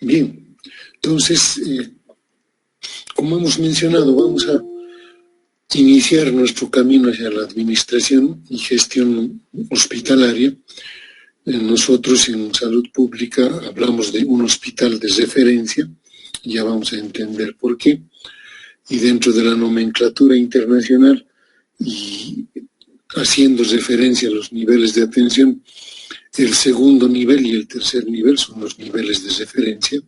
Bien, entonces, como hemos mencionado, vamos a iniciar nuestro camino hacia la administración y gestión hospitalaria. Nosotros en salud pública hablamos de un hospital de referencia, ya vamos a entender por qué, y dentro de la nomenclatura internacional y haciendo referencia a los niveles de atención, el segundo nivel y el tercer nivel son los niveles de referencia,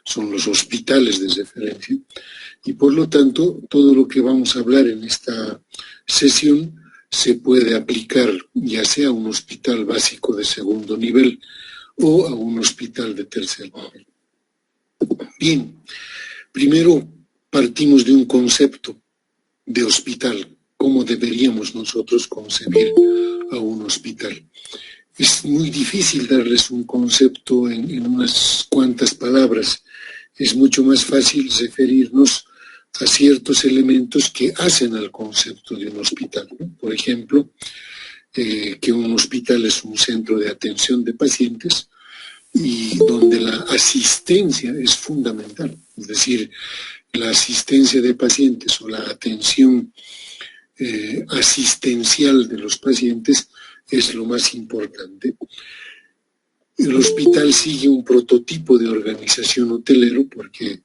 son los hospitales de referencia, y por lo tanto todo lo que vamos a hablar en esta sesión se puede aplicar ya sea a un hospital básico de segundo nivel o a un hospital de tercer nivel. Bien, primero partimos de un concepto de hospital, cómo deberíamos nosotros concebir a un hospital. Es muy difícil darles un concepto en unas cuantas palabras. Es mucho más fácil referirnos a ciertos elementos que hacen al concepto de un hospital, ¿no? Por ejemplo, que un hospital es un centro de atención de pacientes y donde la asistencia es fundamental. Es decir, la asistencia de pacientes o la atención asistencial de los pacientes es lo más importante. El hospital sigue un prototipo de organización hotelero porque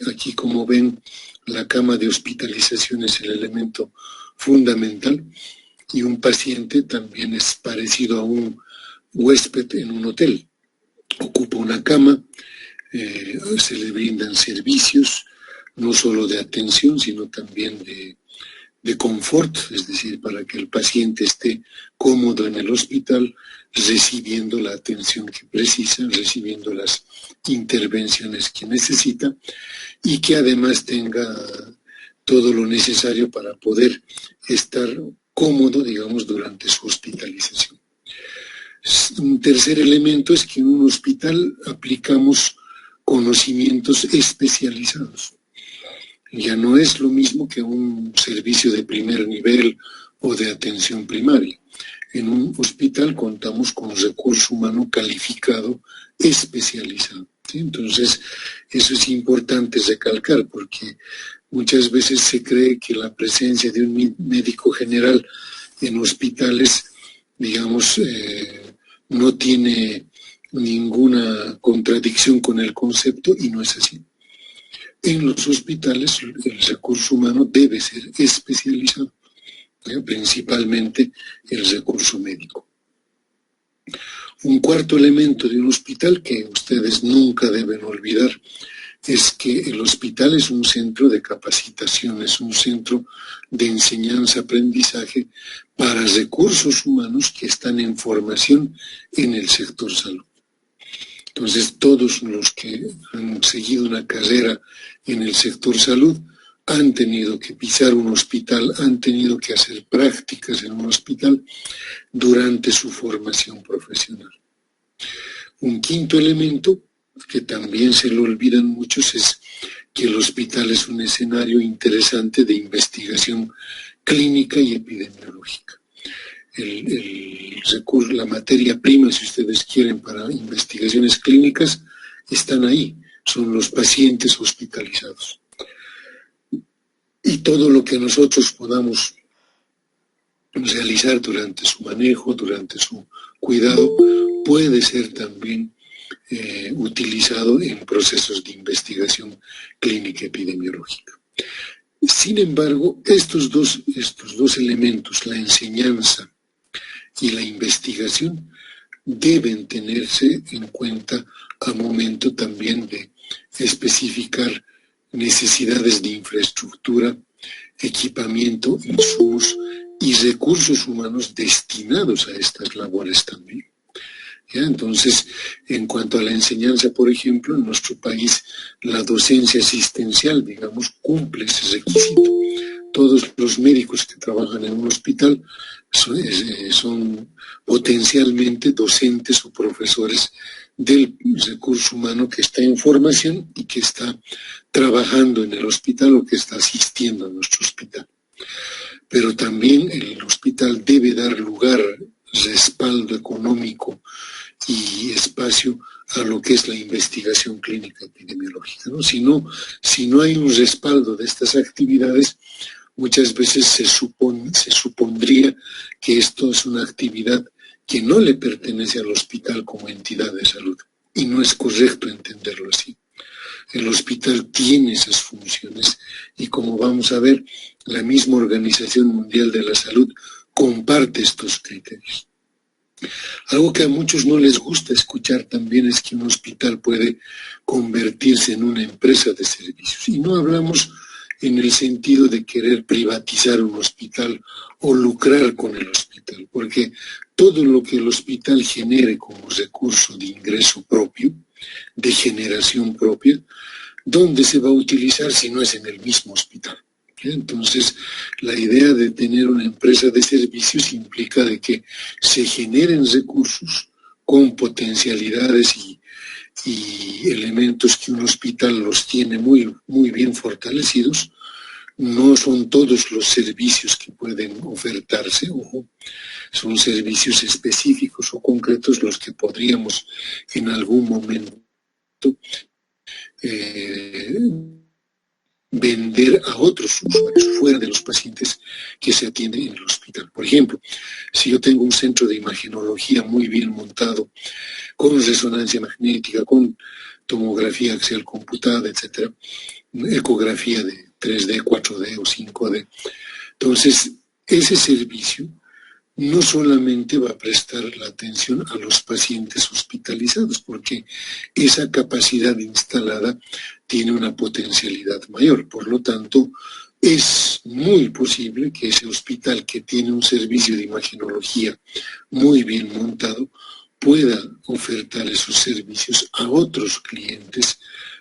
aquí, como ven, la cama de hospitalización es el elemento fundamental y un paciente también es parecido a un huésped en un hotel. Ocupa una cama, se le brindan servicios, no solo de atención, sino también de confort, es decir, para que el paciente esté cómodo en el hospital, recibiendo la atención que precisa, recibiendo las intervenciones que necesita y que además tenga todo lo necesario para poder estar cómodo, digamos, durante su hospitalización. Un tercer elemento es que en un hospital aplicamos conocimientos especializados. Ya no es lo mismo que un servicio de primer nivel o de atención primaria. En un hospital contamos con recurso humano calificado, especializado, ¿sí? Entonces, eso es importante recalcar porque muchas veces se cree que la presencia de un médico general en hospitales, digamos, no tiene ninguna contradicción con el concepto y no es así. En los hospitales el recurso humano debe ser especializado, principalmente el recurso médico. Un cuarto elemento de un hospital que ustedes nunca deben olvidar es que el hospital es un centro de capacitación, es un centro de enseñanza-aprendizaje para recursos humanos que están en formación en el sector salud. Entonces, todos los que han seguido una carrera en el sector salud han tenido que pisar un hospital, han tenido que hacer prácticas en un hospital durante su formación profesional. Un quinto elemento, que también se lo olvidan muchos, es que el hospital es un escenario interesante de investigación clínica y epidemiológica. El recurso, la materia prima, si ustedes quieren, para investigaciones clínicas, están ahí, son los pacientes hospitalizados. Y todo lo que nosotros podamos realizar durante su manejo, durante su cuidado, puede ser también utilizado en procesos de investigación clínica epidemiológica. Sin embargo, estos dos elementos, la enseñanza y la investigación, deben tenerse en cuenta a momento también de especificar necesidades de infraestructura, equipamiento, insumos y recursos humanos destinados a estas labores también. ¿Ya? Entonces, en cuanto a la enseñanza, por ejemplo, en nuestro país la docencia asistencial, digamos, cumple ese requisito. Todos los médicos que trabajan en un hospital son potencialmente docentes o profesores del recurso humano que está en formación y que está trabajando en el hospital o que está asistiendo a nuestro hospital. Pero también el hospital debe dar lugar, respaldo económico y espacio a lo que es la investigación clínica epidemiológica, ¿no? Si no hay un respaldo de estas actividades, muchas veces se supondría que esto es una actividad que no le pertenece al hospital como entidad de salud. Y no es correcto entenderlo así. El hospital tiene esas funciones y, como vamos a ver, la misma Organización Mundial de la Salud comparte estos criterios. Algo que a muchos no les gusta escuchar también es que un hospital puede convertirse en una empresa de servicios. Y no hablamos en el sentido de querer privatizar un hospital o lucrar con el hospital, porque todo lo que el hospital genere como recurso de ingreso propio, de generación propia, ¿dónde se va a utilizar si no es en el mismo hospital? Entonces, la idea de tener una empresa de servicios implica de que se generen recursos con potencialidades y elementos que un hospital los tiene muy, muy bien fortalecidos. No son todos los servicios que pueden ofertarse, ojo, son servicios específicos o concretos los que podríamos en algún momento vender a otros usuarios fuera de los pacientes que se atienden en el hospital. Por ejemplo, si yo tengo un centro de imagenología muy bien montado, con resonancia magnética, con tomografía axial computada, etcétera, ecografía de 3D, 4D o 5D. Entonces, ese servicio no solamente va a prestar la atención a los pacientes hospitalizados, porque esa capacidad instalada tiene una potencialidad mayor. Por lo tanto, es muy posible que ese hospital que tiene un servicio de imagenología muy bien montado pueda ofertar esos servicios a otros clientes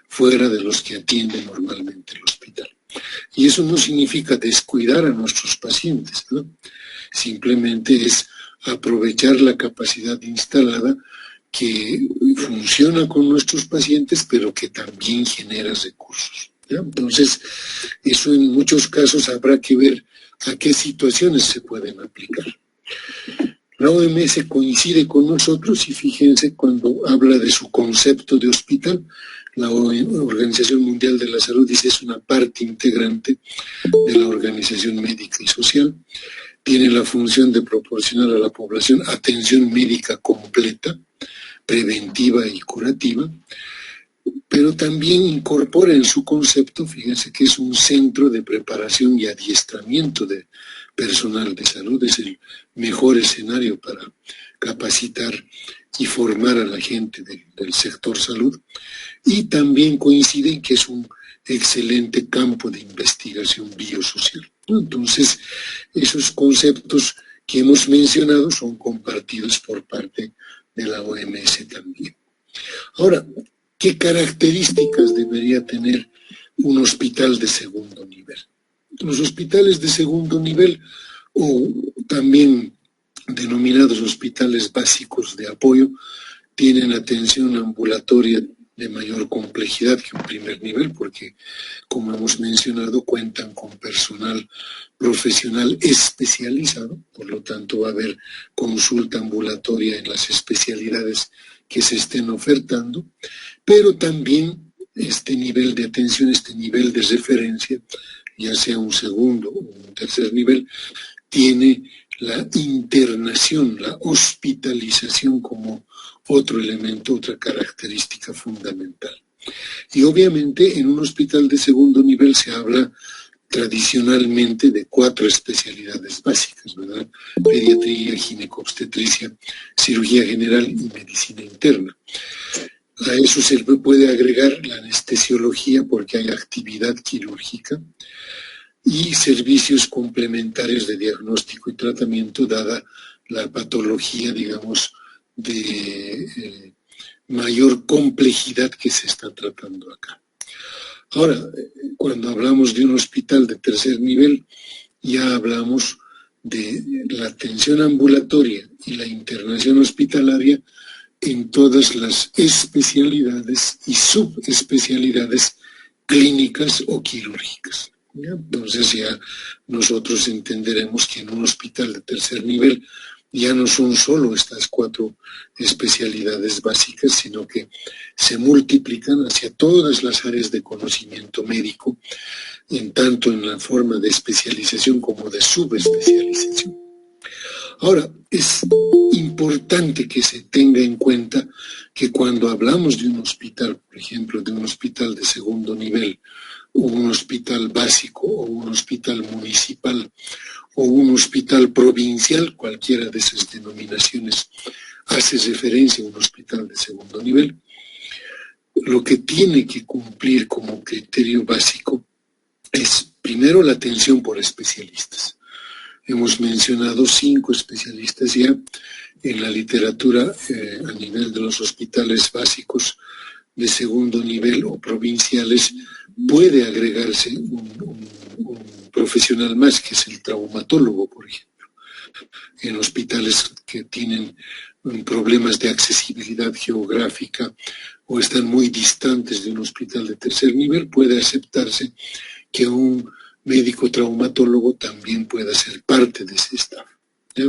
fuera de los que atiende normalmente el hospital. Y eso no significa descuidar a nuestros pacientes, ¿no? Simplemente es aprovechar la capacidad instalada que funciona con nuestros pacientes, pero que también genera recursos, ¿ya? Entonces, eso en muchos casos habrá que ver a qué situaciones se pueden aplicar. La OMS coincide con nosotros y fíjense cuando habla de su concepto de hospital, la Organización Mundial de la Salud dice es una parte integrante de la organización médica y social. Tiene la función de proporcionar a la población atención médica completa, preventiva y curativa, pero también incorpora en su concepto, fíjense que es un centro de preparación y adiestramiento de personal de salud, es el mejor escenario para capacitar y formar a la gente del sector salud, y también coincide en que es un excelente campo de investigación biosocial, ¿no? Entonces, esos conceptos que hemos mencionado son compartidos por parte de la OMS también. Ahora, ¿qué características debería tener un hospital de segundo nivel? Los hospitales de segundo nivel, o también denominados hospitales básicos de apoyo, tienen atención ambulatoria de mayor complejidad que un primer nivel, porque, como hemos mencionado, cuentan con personal profesional especializado, por lo tanto va a haber consulta ambulatoria en las especialidades que se estén ofertando, pero también este nivel de atención, este nivel de referencia, ya sea un segundo o un tercer nivel, tiene la internación, la hospitalización como otro elemento, otra característica fundamental. Y obviamente en un hospital de segundo nivel se habla tradicionalmente de 4 especialidades básicas, ¿verdad? Pediatría, ginecobstetricia, cirugía general y medicina interna. A eso se puede agregar la anestesiología porque hay actividad quirúrgica y servicios complementarios de diagnóstico y tratamiento dada la patología, digamos, de mayor complejidad que se está tratando acá. Ahora, cuando hablamos de un hospital de tercer nivel, ya hablamos de la atención ambulatoria y la internación hospitalaria en todas las especialidades y subespecialidades clínicas o quirúrgicas, ¿ya? Entonces ya nosotros entenderemos que en un hospital de tercer nivel ya no son solo estas 4 especialidades básicas, sino que se multiplican hacia todas las áreas de conocimiento médico, tanto en la forma de especialización como de subespecialización. Ahora, es importante que se tenga en cuenta que cuando hablamos de un hospital, por ejemplo, de un hospital de segundo nivel, o un hospital básico, o un hospital municipal, o un hospital provincial, cualquiera de esas denominaciones hace referencia a un hospital de segundo nivel, lo que tiene que cumplir como criterio básico es, primero, la atención por especialistas. Hemos mencionado 5 especialistas ya en la literatura a nivel de los hospitales básicos de segundo nivel o provinciales. Puede agregarse un profesional más, que es el traumatólogo, por ejemplo. En hospitales que tienen problemas de accesibilidad geográfica o están muy distantes de un hospital de tercer nivel, puede aceptarse que un médico traumatólogo también pueda ser parte de ese staff, ¿ya?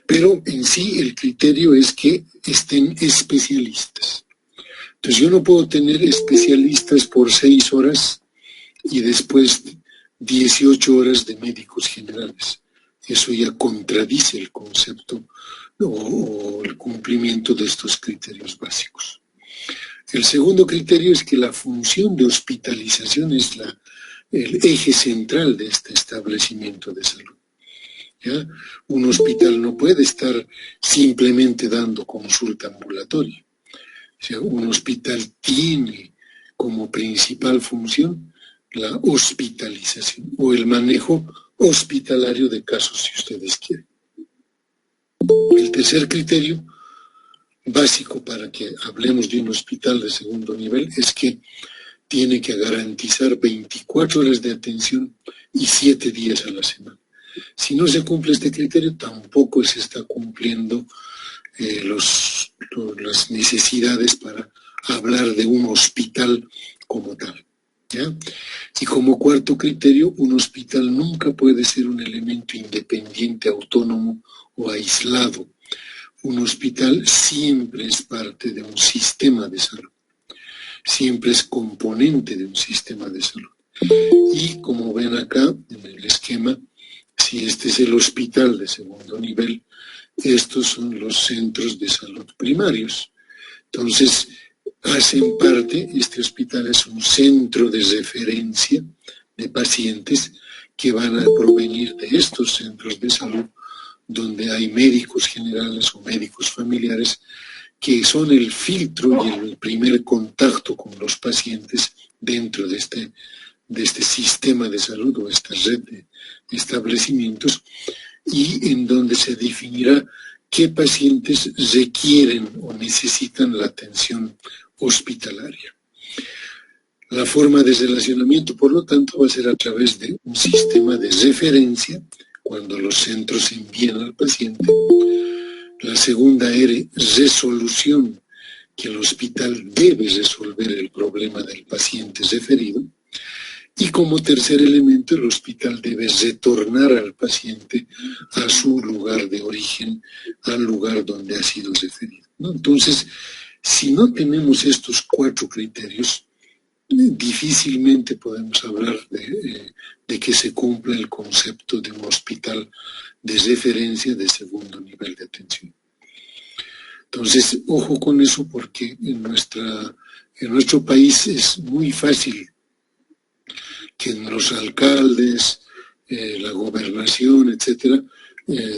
Pero en sí el criterio es que estén especialistas. Entonces yo no puedo tener especialistas por 6 horas y después 18 horas de médicos generales. Eso ya contradice el concepto o el cumplimiento de estos criterios básicos. El segundo criterio es que la función de hospitalización es el eje central de este establecimiento de salud, ¿ya? Un hospital no puede estar simplemente dando consulta ambulatoria. O sea, un hospital tiene como principal función la hospitalización o el manejo hospitalario de casos, si ustedes quieren. El tercer criterio básico para que hablemos de un hospital de segundo nivel es que tiene que garantizar 24 horas de atención y 7 días a la semana. Si no se cumple este criterio, tampoco se está cumpliendo las necesidades para hablar de un hospital como tal, ¿ya? Y como cuarto criterio, un hospital nunca puede ser un elemento independiente, autónomo o aislado. Un hospital siempre es parte de un sistema de salud, siempre es componente de un sistema de salud. Y como ven acá en el esquema, si este es el hospital de segundo nivel, estos son los centros de salud primarios. Entonces, hacen parte, este hospital es un centro de referencia de pacientes que van a provenir de estos centros de salud, donde hay médicos generales o médicos familiares que son el filtro y el primer contacto con los pacientes dentro de este sistema de salud o esta red de establecimientos, y en donde se definirá qué pacientes requieren o necesitan la atención hospitalaria. La forma de relacionamiento, por lo tanto, va a ser a través de un sistema de referencia, cuando los centros envían al paciente. La segunda R, resolución, que el hospital debe resolver el problema del paciente referido. Y como tercer elemento, el hospital debe retornar al paciente a su lugar de origen, al lugar donde ha sido referido, ¿no? Entonces, si no tenemos estos 4 criterios, difícilmente podemos hablar de que se cumpla el concepto de un hospital de referencia de segundo nivel de atención. Entonces, ojo con eso, porque en nuestro país es muy fácil que los alcaldes, la gobernación, etcétera,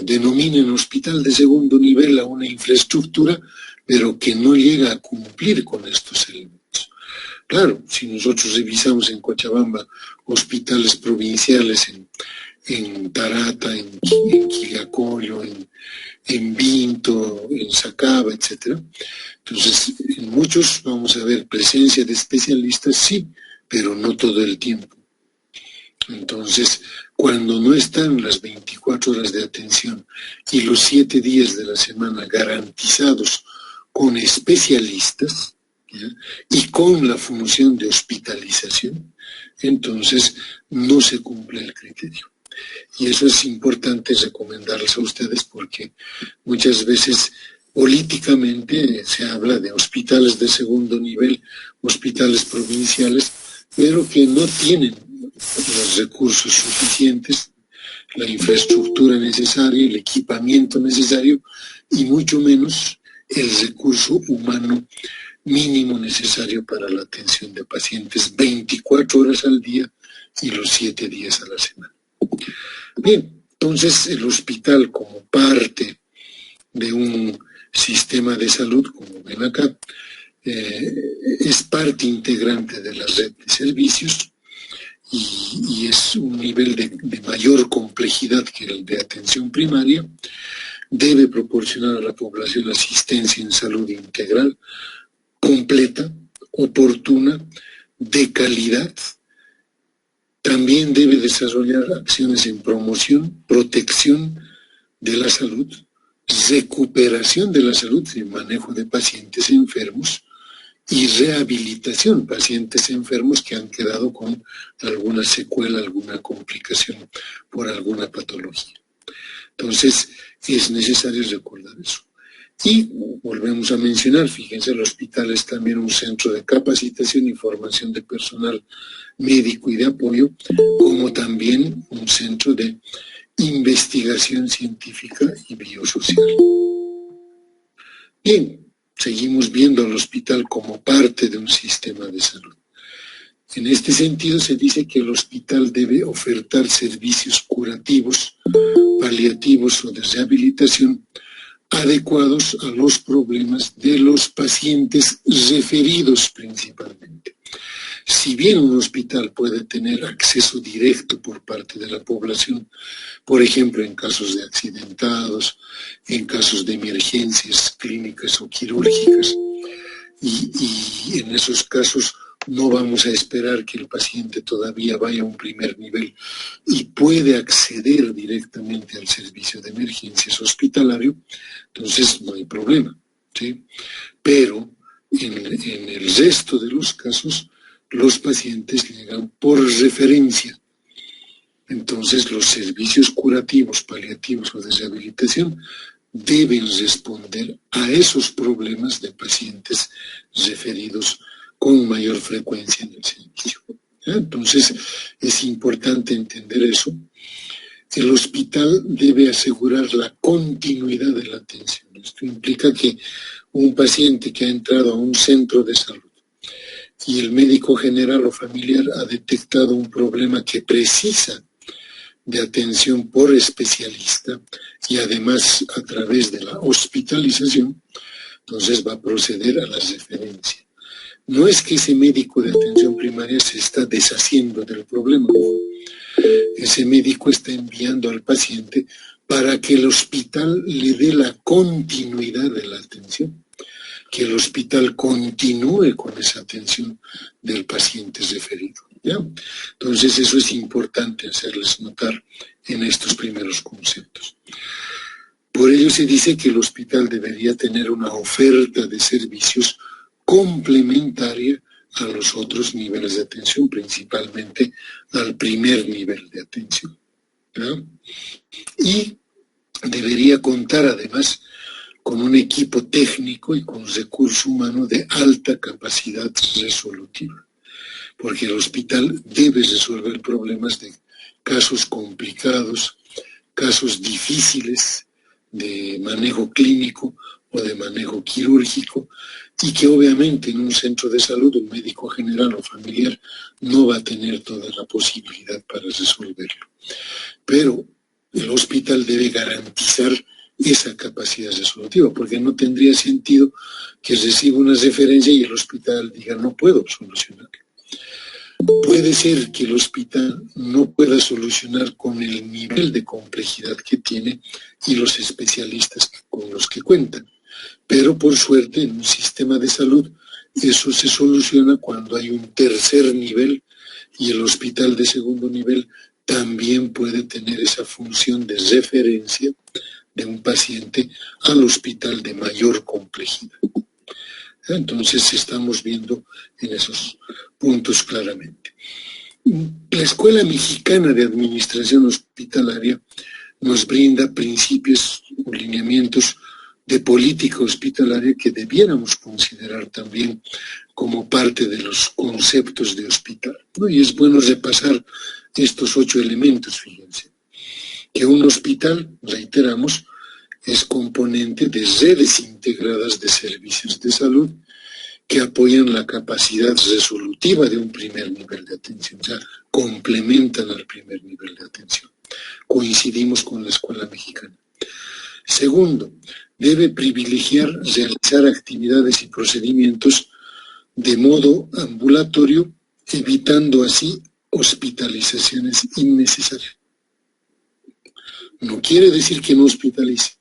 denominen hospital de segundo nivel a una infraestructura, pero que no llega a cumplir con estos elementos. Claro, si nosotros revisamos en Cochabamba hospitales provinciales en Tarata, en Quillacollo, en Vinto, en Sacaba, etcétera, entonces en muchos vamos a ver presencia de especialistas, sí, pero no todo el tiempo. Entonces, cuando no están las 24 horas de atención y los 7 días de la semana garantizados con especialistas, ¿ya?, y con la función de hospitalización, entonces no se cumple el criterio. Y eso es importante recomendarles a ustedes porque muchas veces políticamente se habla de hospitales de segundo nivel, hospitales provinciales, pero que no tienen los recursos suficientes, la infraestructura necesaria, el equipamiento necesario y mucho menos el recurso humano mínimo necesario para la atención de pacientes 24 horas al día y los 7 días a la semana. Bien, entonces el hospital como parte de un sistema de salud, como ven acá, es parte integrante de la red de servicios y es un nivel de mayor complejidad que el de atención primaria. Debe proporcionar a la población asistencia en salud integral, completa, oportuna, de calidad. También debe desarrollar acciones en promoción, protección de la salud, recuperación de la salud y manejo de pacientes enfermos y rehabilitación, pacientes enfermos que han quedado con alguna secuela, alguna complicación por alguna patología. Entonces, es necesario recordar eso. Y volvemos a mencionar, fíjense, el hospital es también un centro de capacitación y formación de personal médico y de apoyo, como también un centro de investigación científica y biosocial. Bien, seguimos viendo al hospital como parte de un sistema de salud. En este sentido se dice que el hospital debe ofertar servicios curativos, paliativos o de rehabilitación adecuados a los problemas de los pacientes referidos principalmente. Si bien un hospital puede tener acceso directo por parte de la población, por ejemplo, en casos de accidentados, en casos de emergencias clínicas o quirúrgicas, y en esos casos no vamos a esperar que el paciente todavía vaya a un primer nivel y puede acceder directamente al servicio de emergencias hospitalario, entonces no hay problema, ¿sí? Pero en el resto de los casos, los pacientes llegan por referencia. Entonces, los servicios curativos, paliativos o de rehabilitación deben responder a esos problemas de pacientes referidos con mayor frecuencia en el servicio. Entonces, es importante entender eso. El hospital debe asegurar la continuidad de la atención. Esto implica que un paciente que ha entrado a un centro de salud y el médico general o familiar ha detectado un problema que precisa de atención por especialista y además a través de la hospitalización, entonces va a proceder a la referencia. No es que ese médico de atención primaria se está deshaciendo del problema, ese médico está enviando al paciente para que el hospital le dé la continuidad de la atención, que el hospital continúe con esa atención del paciente referido, ¿ya? Entonces eso es importante hacerles notar en estos primeros conceptos. Por ello se dice que el hospital debería tener una oferta de servicios complementaria a los otros niveles de atención, principalmente al primer nivel de atención, ¿ya? Y debería contar además con un equipo técnico y con recurso humano de alta capacidad resolutiva, porque el hospital debe resolver problemas de casos complicados, casos difíciles de manejo clínico o de manejo quirúrgico, y que obviamente en un centro de salud un médico general o familiar no va a tener toda la posibilidad para resolverlo. Pero el hospital debe garantizar esa capacidad resolutiva, porque no tendría sentido que reciba una referencia y el hospital diga no puedo solucionarlo. Puede ser que el hospital no pueda solucionar con el nivel de complejidad que tiene y los especialistas con los que cuentan, pero por suerte en un sistema de salud eso se soluciona cuando hay un tercer nivel y el hospital de segundo nivel también puede tener esa función de referencia de un paciente al hospital de mayor complejidad. Entonces estamos viendo en esos puntos claramente. La Escuela Mexicana de Administración Hospitalaria nos brinda principios o lineamientos de política hospitalaria que debiéramos considerar también como parte de los conceptos de hospital, ¿no? Y es bueno repasar estos 8 elementos, fíjense. Que un hospital, reiteramos, es componente de redes integradas de servicios de salud que apoyan la capacidad resolutiva de un primer nivel de atención, o sea, complementan al primer nivel de atención. Coincidimos con la Escuela Mexicana. Segundo, debe privilegiar realizar actividades y procedimientos de modo ambulatorio, evitando así hospitalizaciones innecesarias. No quiere decir que no hospitalice.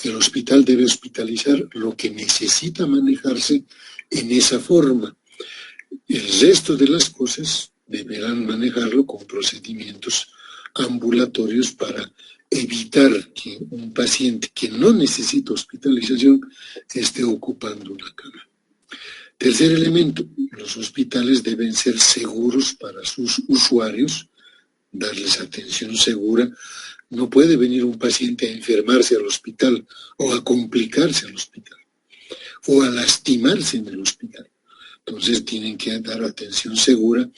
El hospital debe hospitalizar lo que necesita manejarse en esa forma. El resto de las cosas deberán manejarlo con procedimientos ambulatorios para evitar que un paciente que no necesita hospitalización esté ocupando una cama. Tercer elemento, los hospitales deben ser seguros para sus usuarios, darles atención segura. No puede venir un paciente a enfermarse al hospital o a complicarse al hospital o a lastimarse en el hospital. Entonces tienen que dar atención segura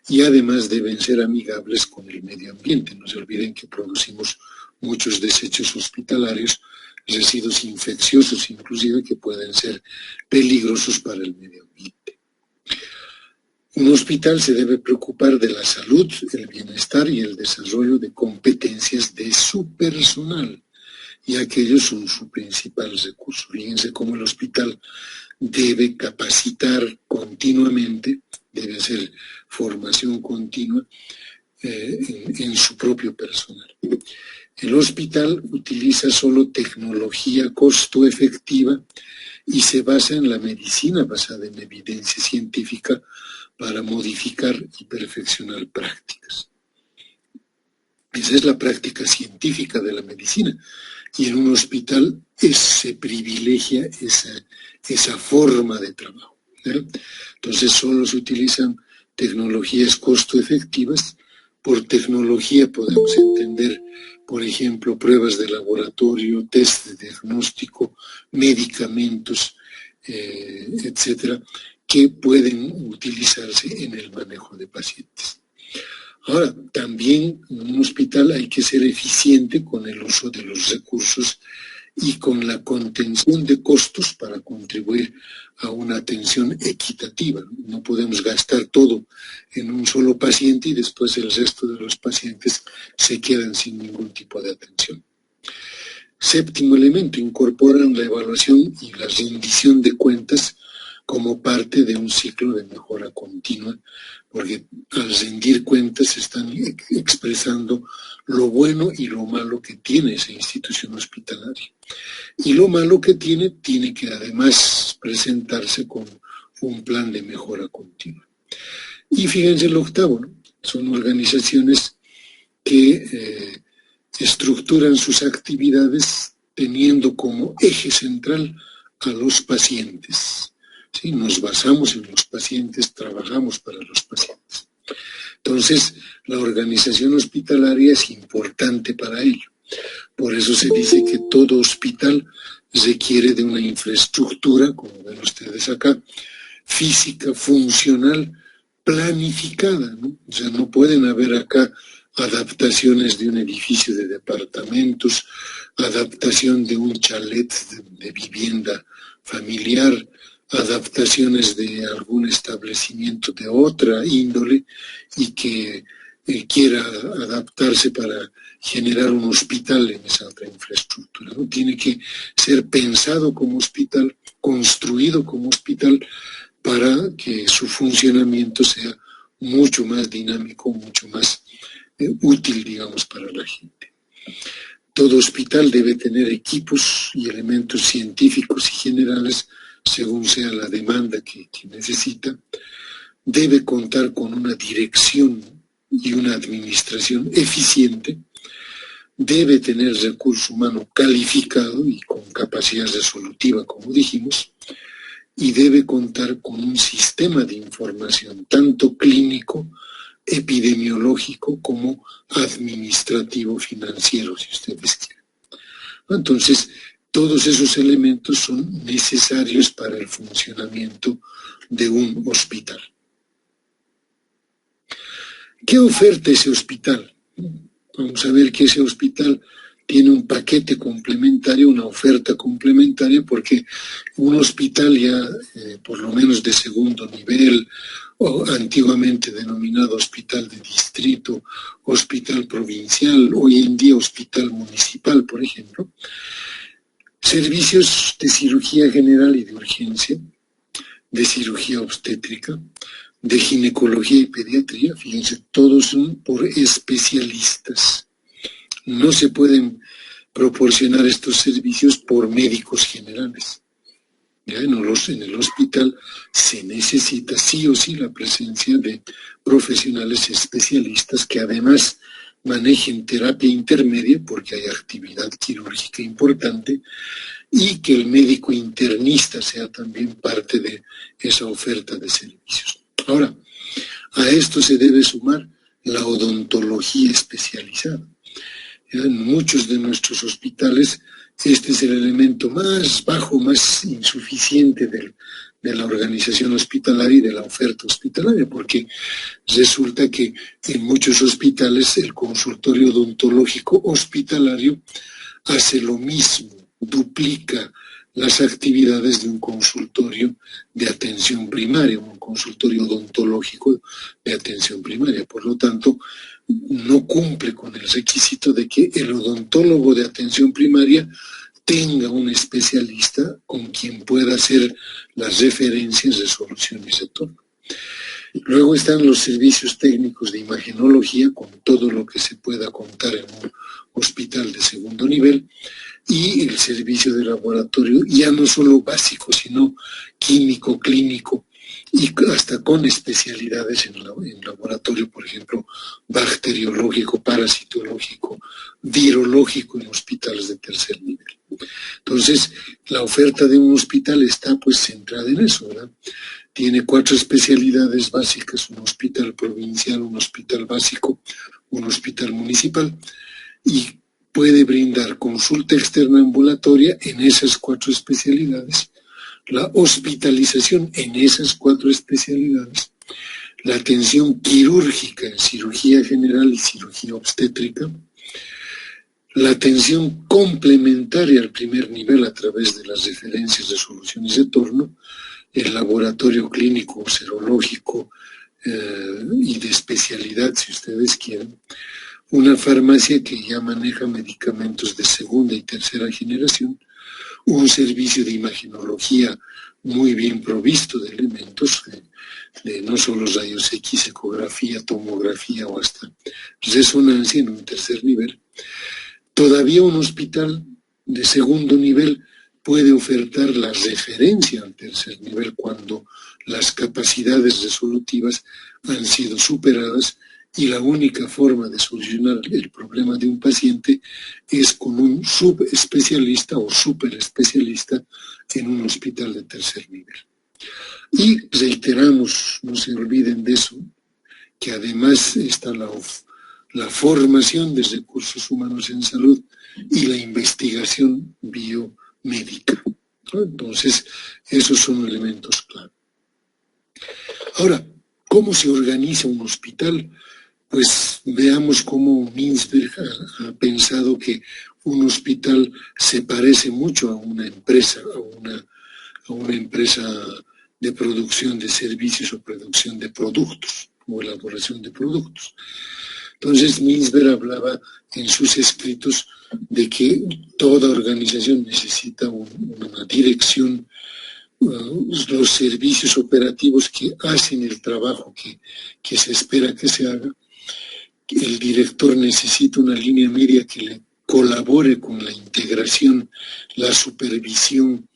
y además deben ser amigables con el medio ambiente. No se olviden que producimos muchos desechos hospitalarios, residuos infecciosos inclusive, que pueden ser peligrosos para el medio ambiente. Un hospital se debe preocupar de la salud, el bienestar y el desarrollo de competencias de su personal, ya que ellos son su principal recurso. Fíjense cómo el hospital debe capacitar continuamente, debe hacer formación continua en su propio personal. El hospital utiliza solo tecnología costo efectiva y se basa en la medicina basada en evidencia científica para modificar y perfeccionar prácticas. Esa es la práctica científica de la medicina. Y en un hospital se privilegia esa forma de trabajo, ¿eh? Entonces solo se utilizan tecnologías costo efectivas. Por tecnología podemos entender, por ejemplo, pruebas de laboratorio, test de diagnóstico, medicamentos, etcétera, que pueden utilizarse en el manejo de pacientes. Ahora, también en un hospital hay que ser eficiente con el uso de los recursos y con la contención de costos para contribuir a una atención equitativa. No podemos gastar todo en un solo paciente y después el resto de los pacientes se quedan sin ningún tipo de atención. Séptimo elemento, incorporan la evaluación y la rendición de cuentas como parte de un ciclo de mejora continua, porque al rendir cuentas están expresando lo bueno y lo malo que tiene esa institución hospitalaria. Y lo malo que tiene que además presentarse con un plan de mejora continua. Y fíjense el octavo, ¿no? Son organizaciones que estructuran sus actividades teniendo como eje central a los pacientes. ¿Sí? Nos basamos en los pacientes, trabajamos para los pacientes. Entonces, la organización hospitalaria es importante para ello. Por eso se dice que todo hospital requiere de una infraestructura, como ven ustedes acá, física, funcional, planificada, ¿no? O sea, no pueden haber acá adaptaciones de un edificio de departamentos, adaptación de un chalet de vivienda familiar, adaptaciones de algún establecimiento de otra índole y que quiera adaptarse para generar un hospital en esa otra infraestructura, ¿no? Tiene que ser pensado como hospital, construido como hospital para que su funcionamiento sea mucho más dinámico, mucho más útil, digamos, para la gente. Todo hospital debe tener equipos y elementos científicos y generales según sea la demanda que necesita. Debe contar con una dirección y una administración eficiente. Debe tener recurso humano calificado y con capacidad resolutiva, como dijimos. y debe contar con un sistema de información, tanto clínico, epidemiológico, como administrativo, financiero, si ustedes quieren. Entonces, todos esos elementos son necesarios para el funcionamiento de un hospital. ¿Qué oferta ese hospital? Vamos a ver que ese hospital tiene un paquete complementario, una oferta complementaria, porque un hospital ya, por lo menos de segundo nivel, o antiguamente denominado hospital de distrito, hospital provincial, hoy en día hospital municipal, por ejemplo, servicios de cirugía general y de urgencia, de cirugía obstétrica, de ginecología y pediatría, fíjense, todos son por especialistas. No se pueden proporcionar estos servicios por médicos generales. Ya en el hospital se necesita sí o sí la presencia de profesionales especialistas que además manejen terapia intermedia, porque hay actividad quirúrgica importante, y que el médico internista sea también parte de esa oferta de servicios. Ahora, a esto se debe sumar la odontología especializada. En muchos de nuestros hospitales este es el elemento más bajo, más insuficiente de la organización hospitalaria y de la oferta hospitalaria, porque resulta que en muchos hospitales el consultorio odontológico hospitalario hace lo mismo, duplica las actividades de un consultorio de atención primaria, un consultorio odontológico de atención primaria. Por lo tanto, no cumple con el requisito de que el odontólogo de atención primaria tenga un especialista con quien pueda hacer las referencias, resoluciones de todo. Luego están los servicios técnicos de imagenología, con todo lo que se pueda contar en un hospital de segundo nivel, y el servicio de laboratorio, ya no solo básico, sino químico, clínico, y hasta con especialidades en laboratorio, por ejemplo, bacteriológico, parasitológico, virológico en hospitales de tercer nivel. Entonces, la oferta de un hospital está pues centrada en eso, ¿verdad? Tiene 4 especialidades básicas: un hospital provincial, un hospital básico, un hospital municipal, y puede brindar consulta externa ambulatoria en esas 4 especialidades, la hospitalización en esas 4 especialidades, la atención quirúrgica en cirugía general y cirugía obstétrica, la atención complementaria al primer nivel a través de las referencias, resoluciones de turno, el laboratorio clínico, serológico y de especialidad, si ustedes quieren, una farmacia que ya maneja medicamentos de segunda y tercera generación, un servicio de imagenología muy bien provisto de elementos, de no solo rayos X, ecografía, tomografía o hasta resonancia en un tercer nivel. Todavía un hospital de segundo nivel puede ofertar la referencia al tercer nivel cuando las capacidades resolutivas han sido superadas y la única forma de solucionar el problema de un paciente es con un subespecialista o superespecialista en un hospital de tercer nivel. Y reiteramos, no se olviden de eso, que además está la formación de recursos humanos en salud y la investigación biomédica, ¿no? Entonces, esos son elementos clave. Ahora, ¿cómo se organiza un hospital? Pues veamos cómo Mintzberg ha pensado que un hospital se parece mucho a una empresa, a una empresa de producción de servicios o producción de productos, o elaboración de productos. Entonces Mintzberg hablaba en sus escritos de que toda organización necesita una dirección, los servicios operativos que hacen el trabajo que se espera que se haga. El director necesita una línea media que le colabore con la integración, la supervisión,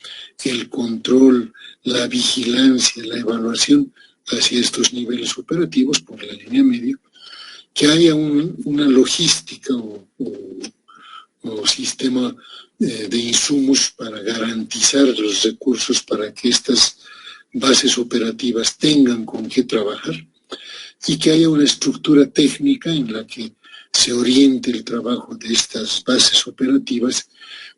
el control, la vigilancia, la evaluación hacia estos niveles operativos por la línea media, que haya una logística o sistema de insumos para garantizar los recursos para que estas bases operativas tengan con qué trabajar y que haya una estructura técnica en la que se oriente el trabajo de estas bases operativas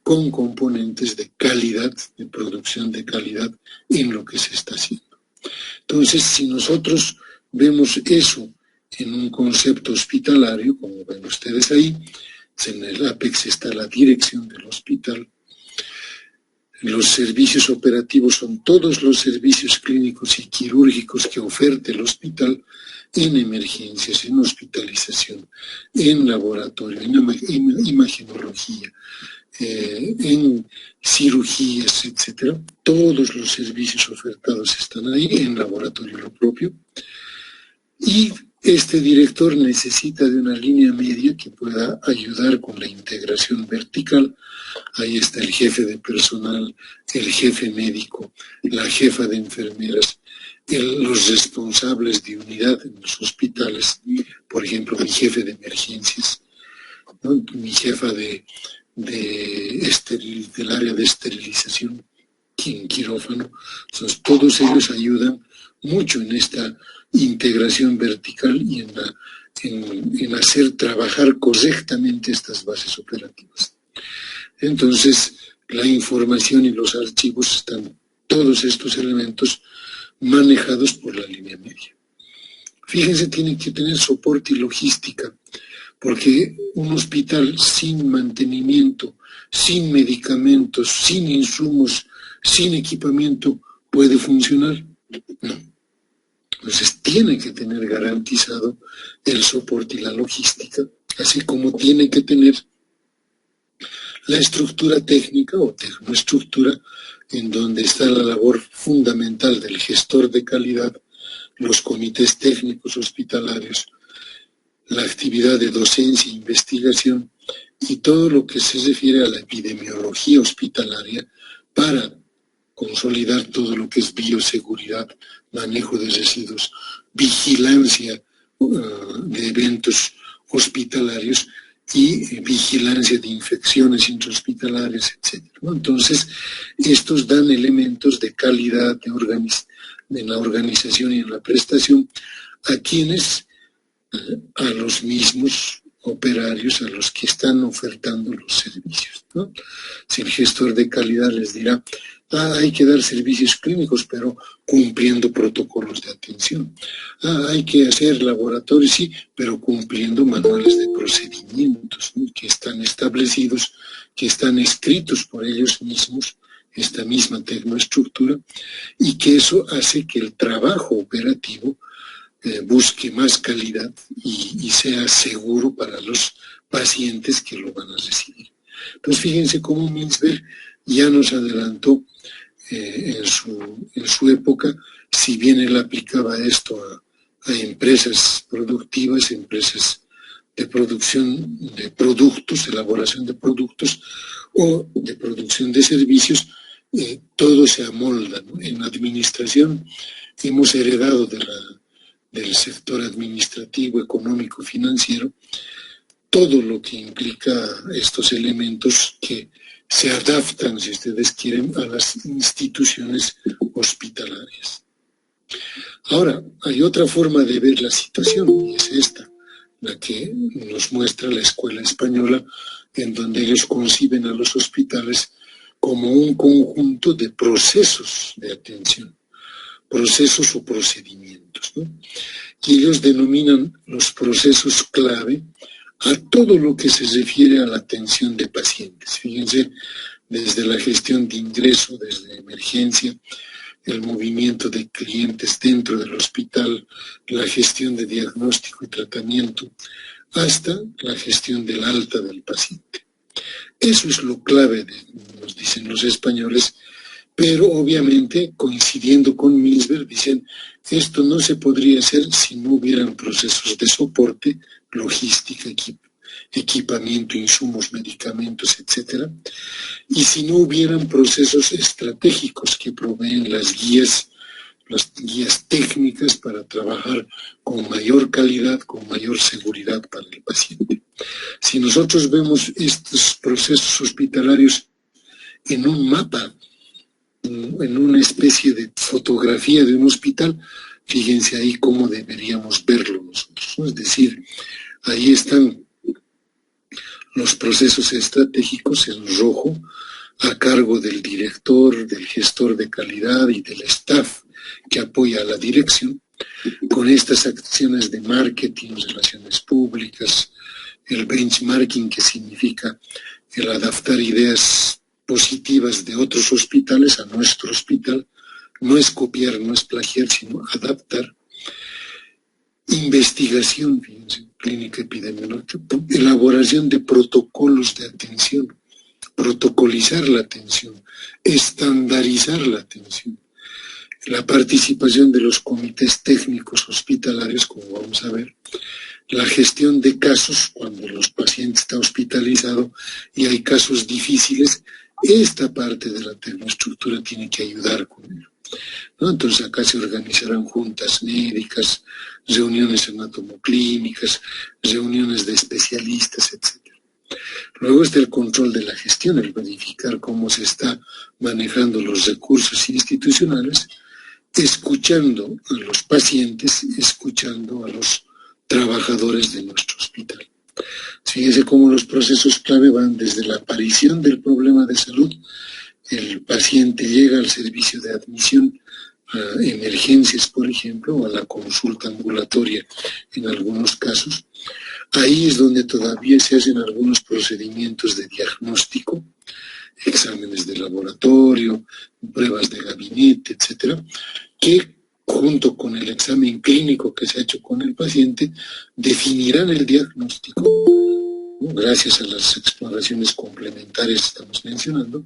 con componentes de calidad, de producción de calidad en lo que se está haciendo. Entonces, si nosotros vemos eso en un concepto hospitalario, como ven ustedes ahí, en el APEX está la dirección del hospital. Los servicios operativos son todos los servicios clínicos y quirúrgicos que ofrece el hospital en emergencias, en hospitalización, en laboratorio, en imagenología, en cirugías, etcétera. Todos los servicios ofertados están ahí, en laboratorio lo propio. Y este director necesita de una línea media que pueda ayudar con la integración vertical. Ahí está el jefe de personal, el jefe médico, la jefa de enfermeras, los responsables de unidad en los hospitales, por ejemplo, mi jefe de emergencias, ¿no? Mi jefa del área de esterilización en quirófano. Entonces, todos ellos ayudan mucho en esta integración vertical y en hacer trabajar correctamente estas bases operativas. Entonces, la información y los archivos están, todos estos elementos, manejados por la línea media. Fíjense, tienen que tener soporte y logística, porque un hospital sin mantenimiento, sin medicamentos, sin insumos, sin equipamiento, ¿puede funcionar? No. Entonces tiene que tener garantizado el soporte y la logística, así como tiene que tener la estructura técnica o tecnoestructura en donde está la labor fundamental del gestor de calidad, los comités técnicos hospitalarios, la actividad de docencia e investigación y todo lo que se refiere a la epidemiología hospitalaria para consolidar todo lo que es bioseguridad, manejo de residuos, vigilancia de eventos hospitalarios y vigilancia de infecciones intrahospitalarias, etc. ¿No? Entonces, estos dan elementos de calidad en la organización y en la prestación a quienes, a los mismos operarios, a los que están ofertando los servicios, ¿no? Si el gestor de calidad les dirá, hay que dar servicios clínicos, pero cumpliendo protocolos de atención. Hay que hacer laboratorios, sí, pero cumpliendo manuales de procedimientos, ¿no? Que están establecidos, que están escritos por ellos mismos, esta misma tecnoestructura, y que eso hace que el trabajo operativo busque más calidad y sea seguro para los pacientes que lo van a recibir. Entonces, fíjense cómo Mintzberg ya nos adelantó en su época, si bien él aplicaba esto a empresas productivas, empresas de producción de productos, elaboración de productos o de producción de servicios, todo se amolda, ¿no? En la administración hemos heredado del sector administrativo, económico, financiero, todo lo que implica estos elementos que se adaptan, si ustedes quieren, a las instituciones hospitalarias. Ahora, hay otra forma de ver la situación, y es esta, la que nos muestra la escuela española, en donde ellos conciben a los hospitales como un conjunto de procesos de atención, procesos o procedimientos, ¿no? Y ellos denominan los procesos clave a todo lo que se refiere a la atención de pacientes. Fíjense, desde la gestión de ingreso, desde emergencia, el movimiento de clientes dentro del hospital, la gestión de diagnóstico y tratamiento, hasta la gestión del alta del paciente. Eso es lo clave, nos dicen los españoles, pero obviamente, coincidiendo con Mintzberg, dicen, esto no se podría hacer si no hubieran procesos de soporte, logística, equipamiento, insumos, medicamentos, etc. Y si no hubieran procesos estratégicos que proveen las guías técnicas para trabajar con mayor calidad, con mayor seguridad para el paciente. Si nosotros vemos estos procesos hospitalarios en un mapa en una especie de fotografía de un hospital. Fíjense ahí cómo deberíamos verlo nosotros, ¿no? Es decir, ahí están los procesos estratégicos en rojo, a cargo del director, del gestor de calidad y del staff que apoya a la dirección, con estas acciones de marketing, relaciones públicas, el benchmarking, que significa el adaptar ideas positivas de otros hospitales a nuestro hospital. No es copiar, no es plagiar, sino adaptar. Investigación, fíjense, clínica epidemiológica, elaboración de protocolos de atención, protocolizar la atención, estandarizar la atención, la participación de los comités técnicos hospitalarios, como vamos a ver, la gestión de casos cuando los pacientes están hospitalizados y hay casos difíciles. Esta parte de la tecnoestructura tiene que ayudar con ello, ¿no? Entonces acá se organizarán juntas médicas, reuniones anatomoclínicas, reuniones de especialistas, etc. Luego está el control de la gestión, el verificar cómo se está manejando los recursos institucionales, escuchando a los pacientes, escuchando a los trabajadores de nuestro hospital. Fíjense cómo los procesos clave van desde la aparición del problema de salud. El paciente llega al servicio de admisión a emergencias, por ejemplo, o a la consulta ambulatoria en algunos casos. Ahí es donde todavía se hacen algunos procedimientos de diagnóstico, exámenes de laboratorio, pruebas de gabinete, etcétera, que junto con el examen clínico que se ha hecho con el paciente, definirán el diagnóstico, ¿no? Gracias a las exploraciones complementarias que estamos mencionando.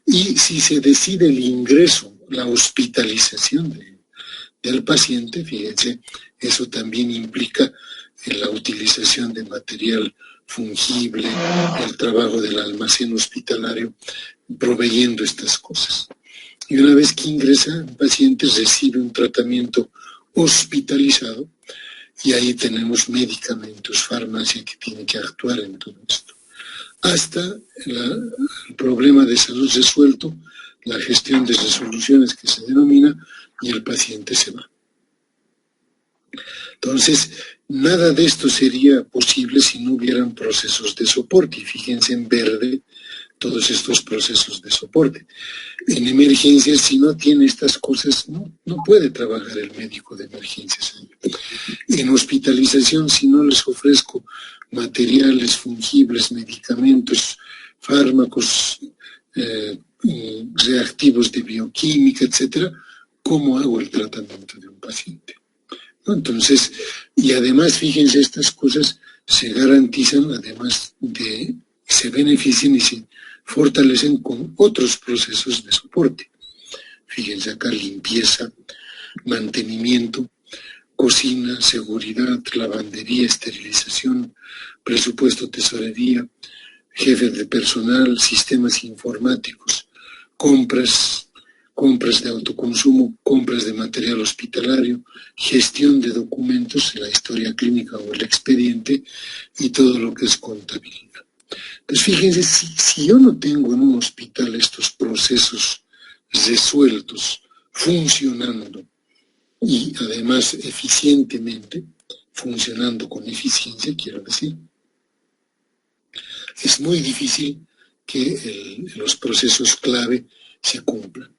Y si se decide el ingreso, la hospitalización del paciente, fíjense, eso también implica la utilización de material fungible, el trabajo del almacén hospitalario, proveyendo estas cosas. Y una vez que ingresa, el paciente recibe un tratamiento hospitalizado y ahí tenemos medicamentos, farmacia que tiene que actuar en todo esto. Hasta el problema de salud resuelto, la gestión de resoluciones que se denomina, y el paciente se va. Entonces, nada de esto sería posible si no hubieran procesos de soporte. Y fíjense en verde todos estos procesos de soporte. En emergencias, si no tiene estas cosas, no puede trabajar el médico de emergencias. En hospitalización, si no les ofrezco materiales fungibles, medicamentos, fármacos, reactivos de bioquímica, etcétera, ¿cómo hago el tratamiento de un paciente? ¿No? Entonces, y además, fíjense, estas cosas se garantizan, además de, se benefician y se fortalecen con otros procesos de soporte. Fíjense acá, limpieza, mantenimiento, cocina, seguridad, lavandería, esterilización, presupuesto, tesorería, jefes de personal, sistemas informáticos, compras de autoconsumo, compras de material hospitalario, gestión de documentos, la historia clínica o el expediente y todo lo que es contabilidad. Entonces, fíjense, si yo no tengo en un hospital estos procesos resueltos, funcionando y además eficientemente, funcionando con eficiencia, quiero decir, es muy difícil que los procesos clave se cumplan,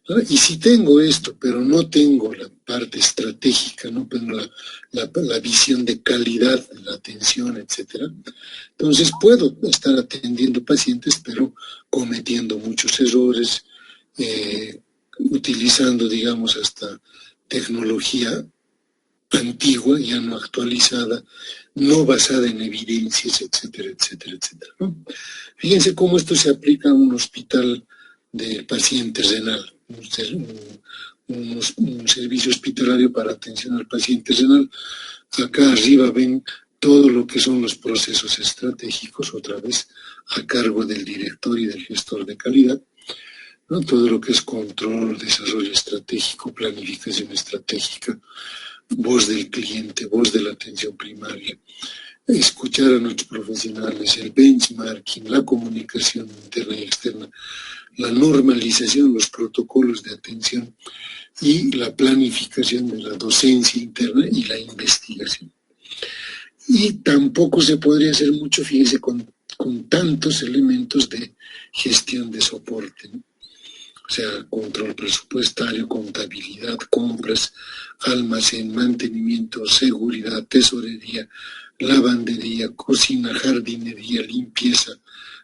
¿no? Y si tengo esto, pero no tengo la parte estratégica, no tengo la visión de calidad de la atención, etcétera, entonces puedo estar atendiendo pacientes, pero cometiendo muchos errores, utilizando, digamos, hasta tecnología antigua, ya no actualizada, no basada en evidencias, etcétera, etcétera, etcétera, ¿no? Fíjense cómo esto se aplica a un hospital de paciente renal, un servicio hospitalario para atención al paciente renal. Acá arriba ven todo lo que son los procesos estratégicos, otra vez a cargo del director y del gestor de calidad, ¿no? Todo lo que es control, desarrollo estratégico, planificación estratégica, voz del cliente, voz de la atención primaria, escuchar a nuestros profesionales, el benchmarking, la comunicación interna y externa, la la normalización, los protocolos de atención y la planificación de la docencia interna y la investigación. Y tampoco se podría hacer mucho, fíjense, con tantos elementos de gestión de soporte, ¿no? O sea, control presupuestario, contabilidad, compras, almacén, mantenimiento, seguridad, tesorería, lavandería, cocina, jardinería, limpieza,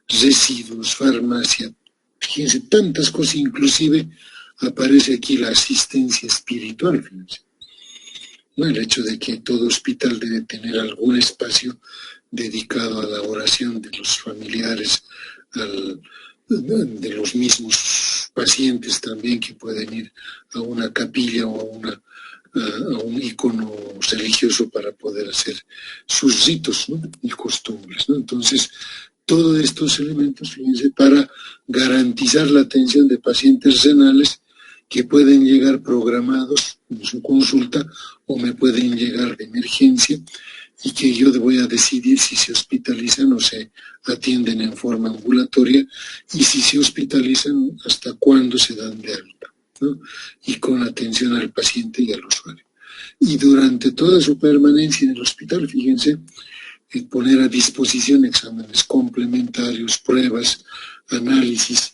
residuos, farmacia. Fíjense, tantas cosas, inclusive aparece aquí la asistencia espiritual, fíjense. ¿No? El hecho de que todo hospital debe tener algún espacio dedicado a la oración de los familiares, de los mismos pacientes también, que pueden ir a una capilla o a un icono religioso para poder hacer sus ritos, ¿no? Y costumbres, ¿no? Entonces, todos estos elementos, fíjense, para garantizar la atención de pacientes renales que pueden llegar programados en su consulta o me pueden llegar de emergencia, y que yo voy a decidir si se hospitalizan o se atienden en forma ambulatoria, y si se hospitalizan, hasta cuándo se dan de alta, ¿no? Y con atención al paciente y al usuario. Y durante toda su permanencia en el hospital, fíjense, poner a disposición exámenes complementarios, pruebas, análisis,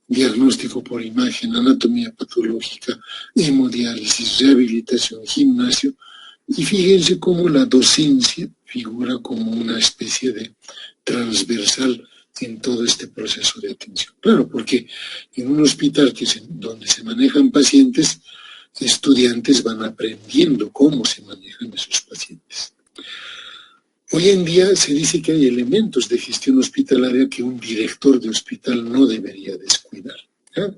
diagnóstico por imagen, anatomía patológica, hemodiálisis, rehabilitación, gimnasio. Y fíjense cómo la docencia figura como una especie de transversal en todo este proceso de atención. Claro, porque en un hospital donde se manejan pacientes, estudiantes van aprendiendo cómo se manejan esos pacientes. Hoy en día se dice que hay elementos de gestión hospitalaria que un director de hospital no debería descuidar, ¿ya?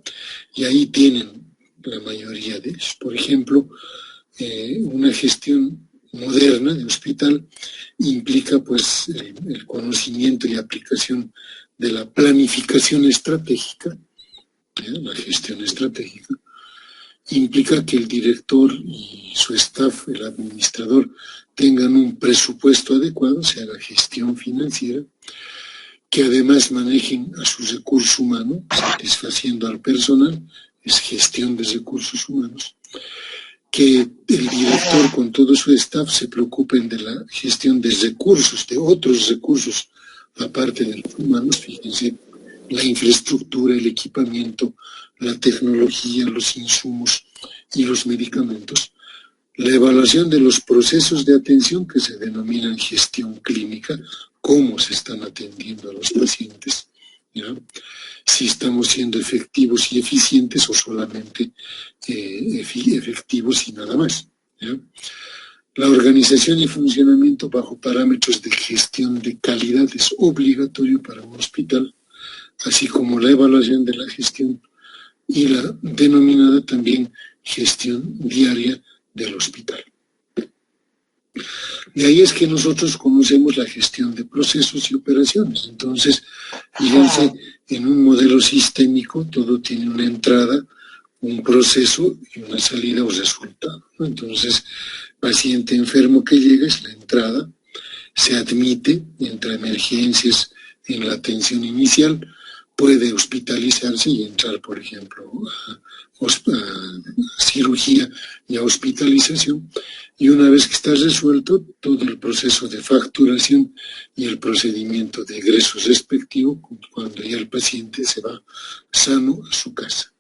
Y ahí tienen la mayoría de ellos. Por ejemplo, una gestión moderna de hospital implica pues el conocimiento y aplicación de la planificación estratégica, la gestión estratégica. Implica que el director y su staff, el administrador, tengan un presupuesto adecuado, o sea, la gestión financiera, que además manejen a su recurso humano, satisfaciendo al personal, es gestión de recursos humanos, que el director con todo su staff se preocupen de la gestión de recursos, de otros recursos, aparte de los humanos, fíjense, la infraestructura, el equipamiento, la tecnología, los insumos y los medicamentos. La evaluación de los procesos de atención, que se denominan gestión clínica, cómo se están atendiendo a los pacientes, ¿ya? Si estamos siendo efectivos y eficientes o solamente efectivos y nada más, ¿ya? La organización y funcionamiento bajo parámetros de gestión de calidad es obligatorio para un hospital, así como la evaluación de la gestión y la denominada también gestión diaria del hospital. De ahí es que nosotros conocemos la gestión de procesos y operaciones. Entonces, fíjense, en un modelo sistémico todo tiene una entrada, un proceso y una salida o resultado, ¿no? Entonces, paciente enfermo que llega es la entrada, se admite, entra emergencias en la atención inicial, puede hospitalizarse y entrar, por ejemplo, a cirugía y a hospitalización, y una vez que está resuelto todo el proceso de facturación y el procedimiento de egreso respectivo, cuando ya el paciente se va sano a su casa.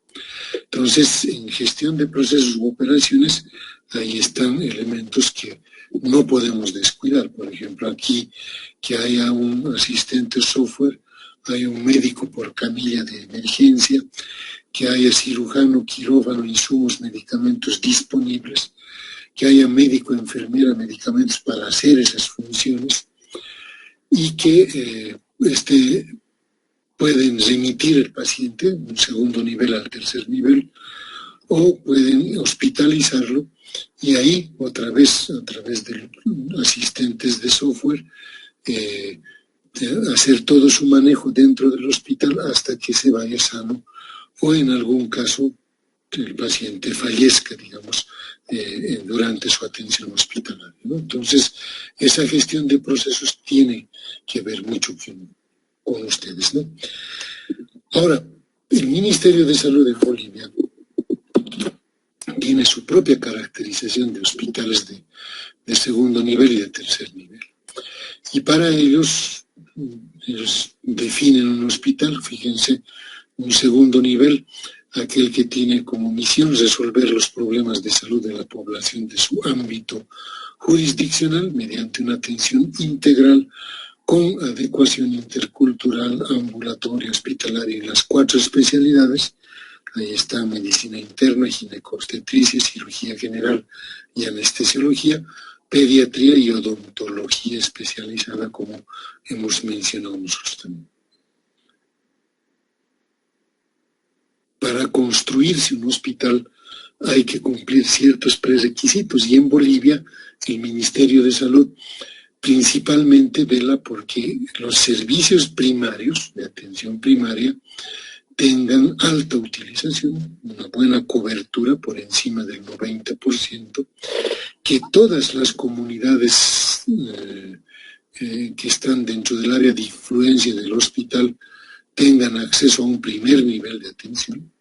Entonces, en gestión de procesos u operaciones, ahí están elementos que no podemos descuidar. Por ejemplo, aquí que haya un asistente software, hay un médico por camilla de emergencia, que haya cirujano, quirófano, insumos, medicamentos disponibles, que haya médico, enfermera, medicamentos para hacer esas funciones, y que pueden remitir el paciente de un segundo nivel al tercer nivel, o pueden hospitalizarlo, y ahí otra vez a través de asistentes de software hacer todo su manejo dentro del hospital hasta que se vaya sano, o en algún caso el paciente fallezca, digamos, durante su atención hospitalaria, ¿no? Entonces, esa gestión de procesos tiene que ver mucho con ustedes, ¿no? Ahora, El Ministerio de Salud de Bolivia tiene su propia caracterización de hospitales de segundo nivel y de tercer nivel. Y para ellos definen un hospital, fíjense, un segundo nivel, aquel que tiene como misión resolver los problemas de salud de la población de su ámbito jurisdiccional mediante una atención integral con adecuación intercultural, ambulatoria, hospitalaria y las 4 especialidades. Ahí está medicina interna, ginecobstetricia, cirugía general y anestesiología, pediatría y odontología especializada, como hemos mencionado nosotros también. Para construirse un hospital hay que cumplir ciertos prerequisitos y en Bolivia el Ministerio de Salud principalmente vela porque los servicios primarios de atención primaria tengan alta utilización, una buena cobertura por encima del 90%, que todas las comunidades que están dentro del área de influencia del hospital tengan acceso a un primer nivel de atención,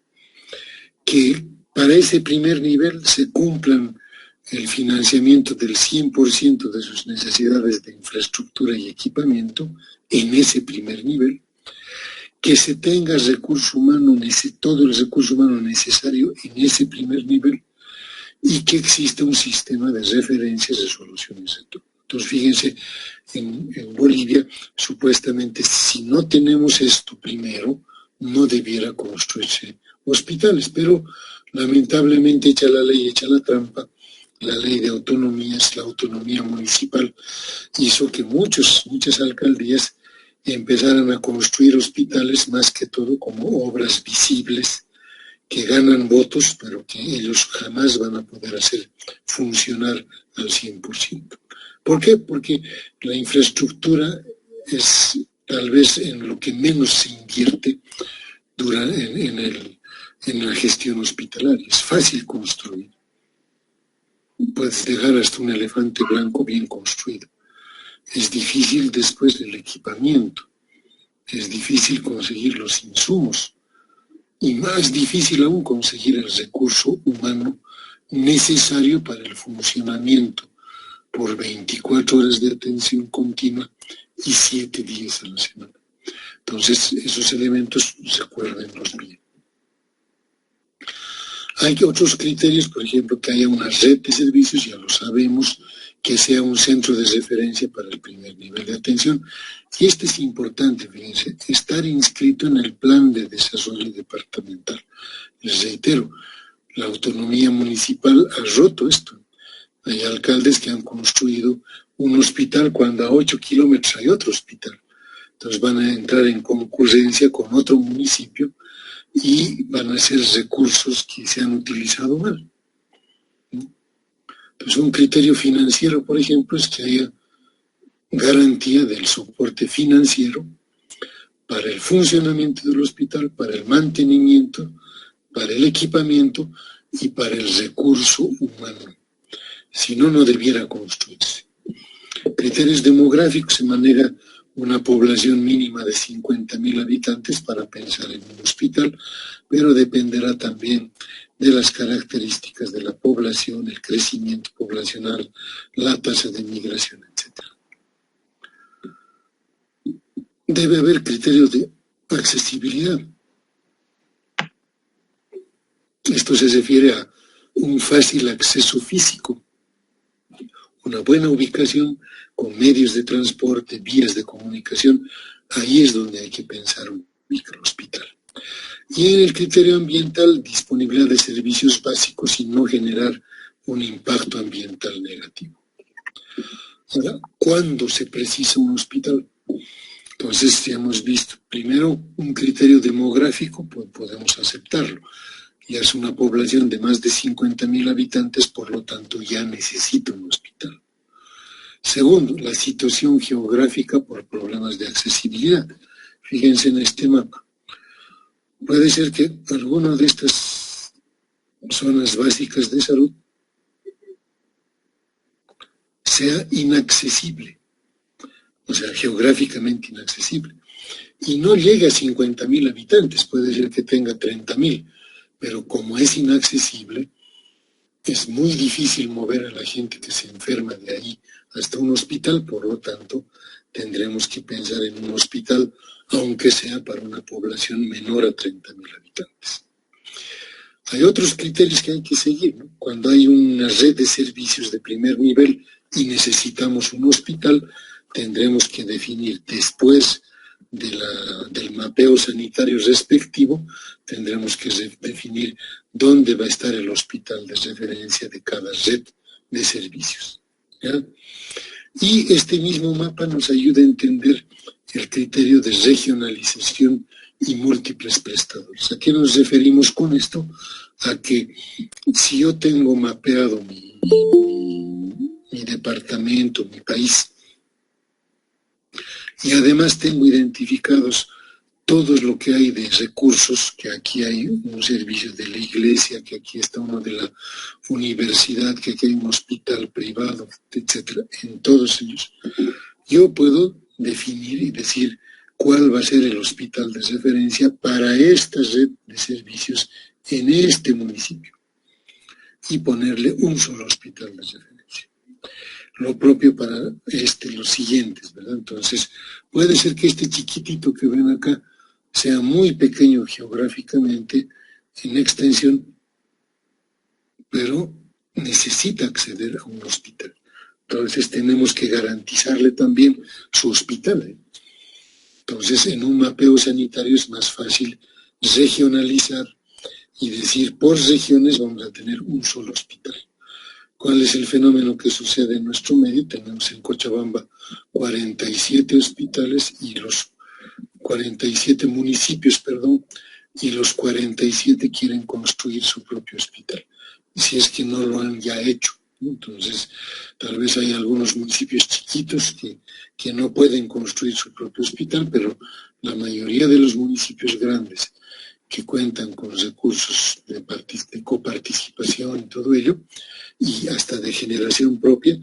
que para ese primer nivel se cumplan el financiamiento del 100% de sus necesidades de infraestructura y equipamiento en ese primer nivel, que se tenga recurso humano, todo el recurso humano necesario en ese primer nivel y que exista un sistema de referencias de soluciones de todo. Entonces, fíjense, en Bolivia, supuestamente, si no tenemos esto primero, no debiera construirse hospitales, pero lamentablemente echa la ley, echa la trampa. La ley de autonomías, la autonomía municipal, hizo que muchas alcaldías empezaran a construir hospitales más que todo como obras visibles que ganan votos, pero que ellos jamás van a poder hacer funcionar al 100%. ¿Por qué? Porque la infraestructura es tal vez en lo que menos se invierte en la gestión hospitalaria. Es fácil construir. Puedes dejar hasta un elefante blanco bien construido. Es difícil después el equipamiento. Es difícil conseguir los insumos. Y más difícil aún conseguir el recurso humano necesario para el funcionamiento por 24 horas de atención continua y 7 días a la semana. Entonces, esos elementos recuérdenlos bien. Hay otros criterios, por ejemplo, que haya una red de servicios, ya lo sabemos, que sea un centro de referencia para el primer nivel de atención. Y este es importante, fíjense, estar inscrito en el plan de desarrollo departamental. Les reitero, la autonomía municipal ha roto esto. Hay alcaldes que han construido un hospital cuando a 8 kilómetros hay otro hospital. Entonces van a entrar en concurrencia con otro municipio y van a ser recursos que se han utilizado mal. Entonces, un criterio financiero, por ejemplo, es que haya garantía del soporte financiero para el funcionamiento del hospital, para el mantenimiento, para el equipamiento y para el recurso humano. Si no, no debiera construirse. Criterios demográficos: se maneja una población mínima de 50.000 habitantes para pensar en un hospital, pero dependerá también de las características de la población, el crecimiento poblacional, la tasa de migración, etc. Debe haber criterios de accesibilidad. Esto se refiere a un fácil acceso físico, una buena ubicación con medios de transporte, vías de comunicación. Ahí es donde hay que pensar un microhospital. Y en el criterio ambiental, disponibilidad de servicios básicos y no generar un impacto ambiental negativo. Ahora, ¿cuándo se precisa un hospital? Entonces, ya hemos visto, primero, un criterio demográfico, pues podemos aceptarlo. Ya es una población de más de 50.000 habitantes, por lo tanto ya necesita un hospital. Segundo, la situación geográfica por problemas de accesibilidad. Fíjense en este mapa. Puede ser que alguna de estas zonas básicas de salud sea inaccesible, o sea, geográficamente inaccesible. y no llega a 50.000 habitantes, puede ser que tenga 30.000, pero como es inaccesible, es muy difícil mover a la gente que se enferma de ahí hasta un hospital, por lo tanto, tendremos que pensar en un hospital, aunque sea para una población menor a 30.000 habitantes. Hay otros criterios que hay que seguir, ¿no? Cuando hay una red de servicios de primer nivel y necesitamos un hospital, tendremos que definir después del mapeo sanitario respectivo, tendremos que definir dónde va a estar el hospital de referencia de cada red de servicios, ¿ya? Y este mismo mapa nos ayuda a entender el criterio de regionalización y múltiples prestadores. ¿A qué nos referimos con esto? A que si yo tengo mapeado mi departamento, mi país, y además tengo identificados todos lo que hay de recursos, que aquí hay un servicio de la iglesia, que aquí está uno de la universidad, que aquí hay un hospital privado, etcétera, en todos ellos, yo puedo definir y decir cuál va a ser el hospital de referencia para esta red de servicios en este municipio y ponerle un solo hospital de referencia. Lo propio para los siguientes, ¿verdad? Entonces, puede ser que este chiquitito que ven acá sea muy pequeño geográficamente en extensión, pero necesita acceder a un hospital. Entonces tenemos que garantizarle también su hospital. Entonces en un mapeo sanitario es más fácil regionalizar y decir por regiones vamos a tener un solo hospital. ¿Cuál es el fenómeno que sucede en nuestro medio? Tenemos en Cochabamba 47 hospitales y los 47 municipios, y los 47 quieren construir su propio hospital, si es que no lo han ya hecho. Entonces, tal vez hay algunos municipios chiquitos que no pueden construir su propio hospital, pero la mayoría de los municipios grandes que cuentan con recursos de coparticipación y todo ello, y hasta de generación propia,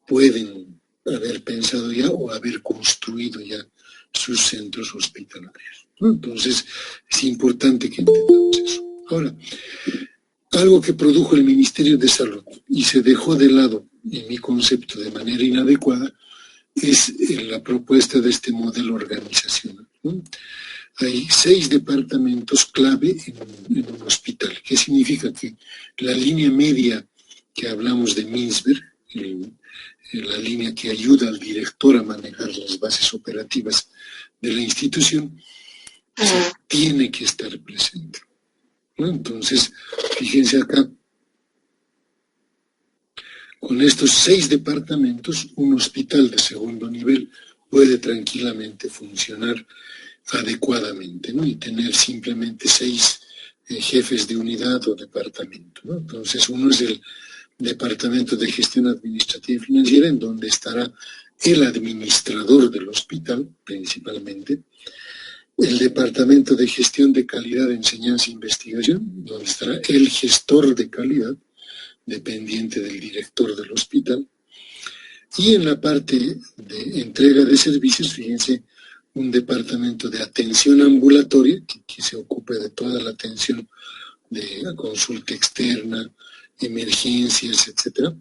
pueden haber pensado ya o haber construido ya sus centros hospitalarios, ¿no? Entonces, es importante que entendamos eso. Ahora, algo que produjo el Ministerio de Salud y se dejó de lado, en mi concepto, de manera inadecuada, es la propuesta de este modelo organizacional, ¿no? Hay 6 departamentos clave en un hospital. ¿Qué significa? Que la línea media que hablamos de Minsberg, la línea que ayuda al director a manejar las bases operativas de la institución, tiene que estar presente, ¿no? Entonces, fíjense acá, con estos 6 departamentos, un hospital de segundo nivel puede tranquilamente funcionar adecuadamente, ¿no? Y tener simplemente 6 jefes de unidad o departamento, ¿no? Entonces, uno es el Departamento de Gestión Administrativa y Financiera, en donde estará el administrador del hospital, principalmente. El Departamento de Gestión de Calidad, Enseñanza e Investigación, donde estará el gestor de calidad, dependiente del director del hospital. Y en la parte de entrega de servicios, fíjense, un departamento de atención ambulatoria, que se ocupe de toda la atención de la consulta externa, emergencias, etcétera.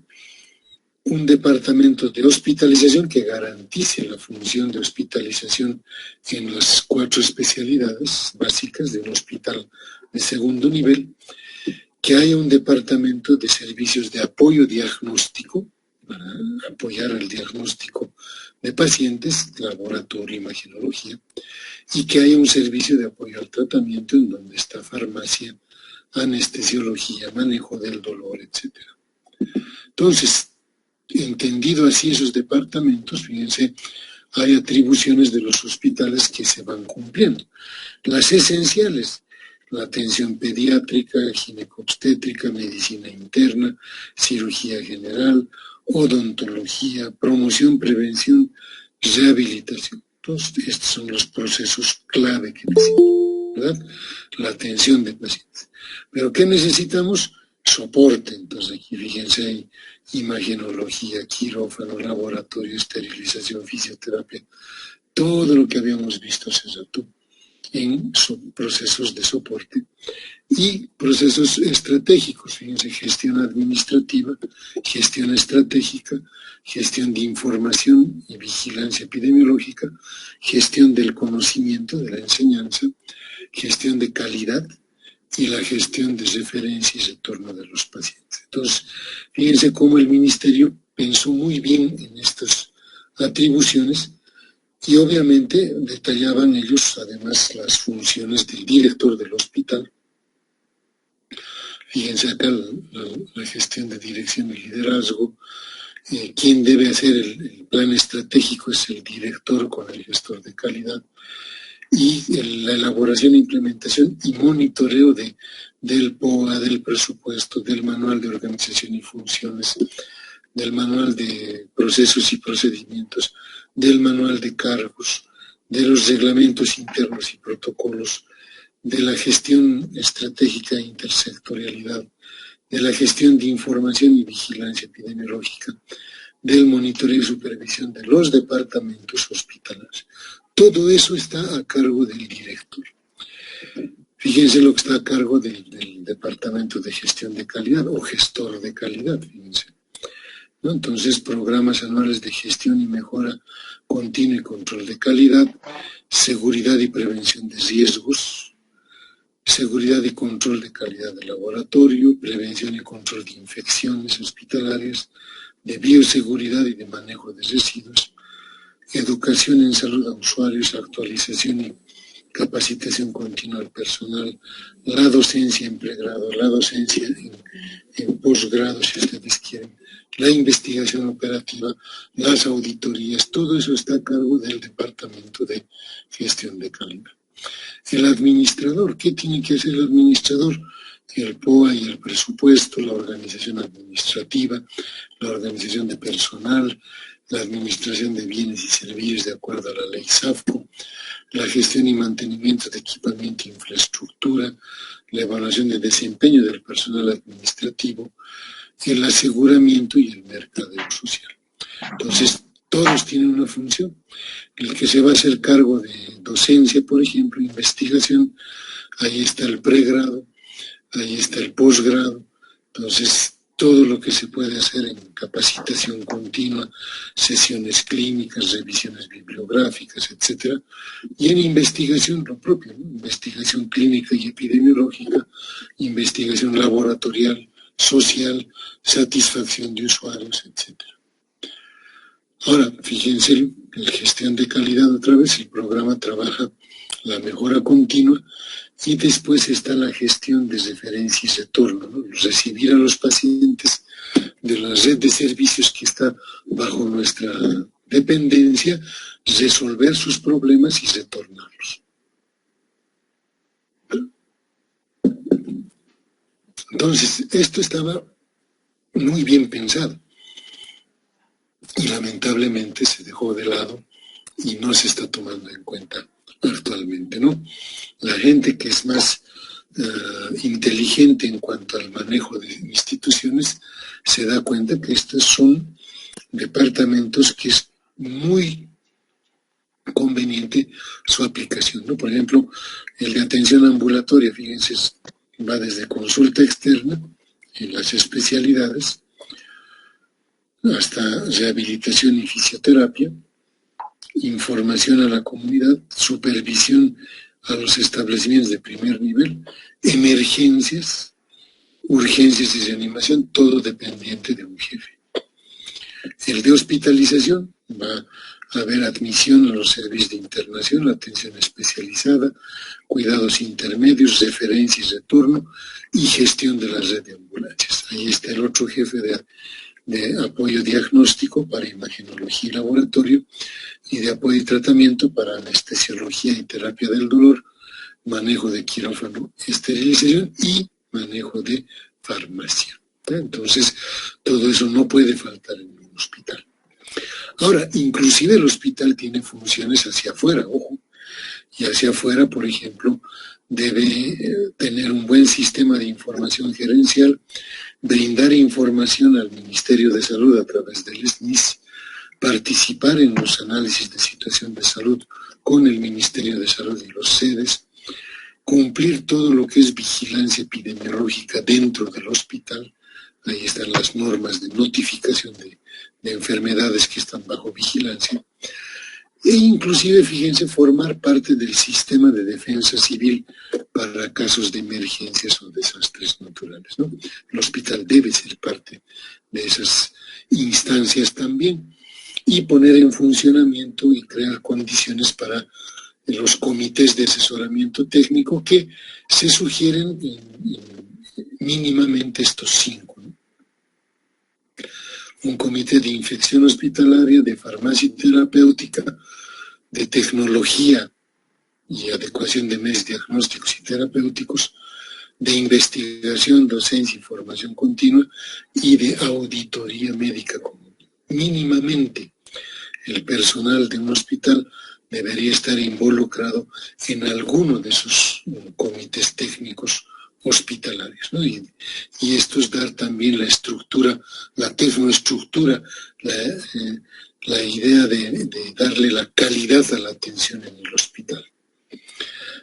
Un departamento de hospitalización que garantice la función de hospitalización en las 4 especialidades básicas de un hospital de segundo nivel. Que haya un departamento de servicios de apoyo diagnóstico para apoyar el diagnóstico de pacientes, laboratorio, imagenología, y que haya un servicio de apoyo al tratamiento en donde está farmacia, anestesiología, manejo del dolor, etc. Entonces, entendido así esos departamentos, fíjense, hay atribuciones de los hospitales que se van cumpliendo. Las esenciales: la atención pediátrica, ginecobstétrica, medicina interna, cirugía general, odontología, promoción, prevención, rehabilitación. Entonces, estos son los procesos clave que necesitamos, ¿verdad? La atención de pacientes. ¿Pero qué necesitamos? Soporte. Entonces, aquí fíjense, hay imagenología, quirófano, laboratorio, esterilización, fisioterapia. todo lo que habíamos visto hace rato en procesos de soporte y procesos estratégicos, fíjense, gestión administrativa, gestión estratégica, gestión de información y vigilancia epidemiológica, gestión del conocimiento, de la enseñanza, gestión de calidad y la gestión de referencia y retorno de los pacientes. Entonces, fíjense cómo el Ministerio pensó muy bien en estas atribuciones y obviamente detallaban ellos además las funciones del director del hospital. Fíjense acá la gestión de dirección y liderazgo. Quien debe hacer el plan estratégico es el director con el gestor de calidad. Y la elaboración, implementación y monitoreo del POA, del presupuesto, del manual de organización y funciones, del manual de procesos y procedimientos, del manual de cargos, de los reglamentos internos y protocolos, de la gestión estratégica e intersectorialidad, de la gestión de información y vigilancia epidemiológica, del monitoreo y supervisión de los departamentos hospitalarios. Todo eso está a cargo del director. Fíjense lo que está a cargo del departamento de gestión de calidad o gestor de calidad, fíjense, ¿no? Entonces, programas anuales de gestión y mejora continua y control de calidad, seguridad y prevención de riesgos, seguridad y control de calidad del laboratorio, prevención y control de infecciones hospitalarias, de bioseguridad y de manejo de residuos, educación en salud a usuarios, actualización y capacitación continua al personal, la docencia en pregrado, la docencia en posgrado, si ustedes quieren, la investigación operativa, las auditorías, todo eso está a cargo del Departamento de Gestión de Calidad. El administrador, ¿qué tiene que hacer el administrador? El POA y el presupuesto, la organización administrativa, la organización de personal, la administración de bienes y servicios de acuerdo a la ley SAFCO, la gestión y mantenimiento de equipamiento e infraestructura, la evaluación de desempeño del personal administrativo, el aseguramiento y el mercadeo social. Entonces, todos tienen una función. El que se va a hacer cargo de docencia, por ejemplo, investigación, ahí está el pregrado, ahí está el posgrado. Entonces, todo lo que se puede hacer en capacitación continua, sesiones clínicas, revisiones bibliográficas, etc. Y en investigación lo propio, ¿no? Investigación clínica y epidemiológica, investigación laboratorial, social, satisfacción de usuarios, etc. Ahora, fíjense, la gestión de calidad otra vez, el programa trabaja la mejora continua y después está la gestión de referencia y retorno, ¿no? Recibir a los pacientes de la red de servicios que está bajo nuestra dependencia, resolver sus problemas y retornarlos. Entonces, esto estaba muy bien pensado y lamentablemente se dejó de lado y no se está tomando en cuenta actualmente, ¿no? La gente que es más inteligente en cuanto al manejo de instituciones se da cuenta que estos son departamentos que es muy conveniente su aplicación, ¿no? Por ejemplo, el de atención ambulatoria, fíjense, va desde consulta externa en las especialidades hasta rehabilitación y fisioterapia, información a la comunidad, supervisión a los establecimientos de primer nivel, emergencias, urgencias y reanimación, todo dependiente de un jefe. El de hospitalización va a haber admisión a los servicios de internación, atención especializada, cuidados intermedios, referencia y retorno y gestión de la red de ambulancias. Ahí está el otro jefe de apoyo diagnóstico para imagenología y laboratorio y de apoyo y tratamiento para anestesiología y terapia del dolor, manejo de quirófano, esterilización y manejo de farmacia. Entonces, todo eso no puede faltar en un hospital. Ahora, inclusive el hospital tiene funciones hacia afuera, ojo, y hacia afuera, por ejemplo, debe tener un buen sistema de información gerencial, brindar información al Ministerio de Salud a través del SNIS, participar en los análisis de situación de salud con el Ministerio de Salud y los sedes, cumplir todo lo que es vigilancia epidemiológica dentro del hospital. Ahí están las normas de notificación de enfermedades que están bajo vigilancia. E inclusive, fíjense, formar parte del sistema de defensa civil para casos de emergencias o desastres naturales, ¿no? El hospital debe ser parte de esas instancias también, y poner en funcionamiento y crear condiciones para los comités de asesoramiento técnico que se sugieren mínimamente estos 5, ¿no? Un comité de infección hospitalaria, de farmacia y terapéutica, de tecnología y adecuación de medios diagnósticos y terapéuticos, de investigación, docencia y formación continua, y de auditoría médica común. Mínimamente, el personal de un hospital debería estar involucrado en alguno de sus comités técnicos hospitalarios, ¿no? Y esto es dar también la estructura, la tecnoestructura, la idea de darle la calidad a la atención en el hospital.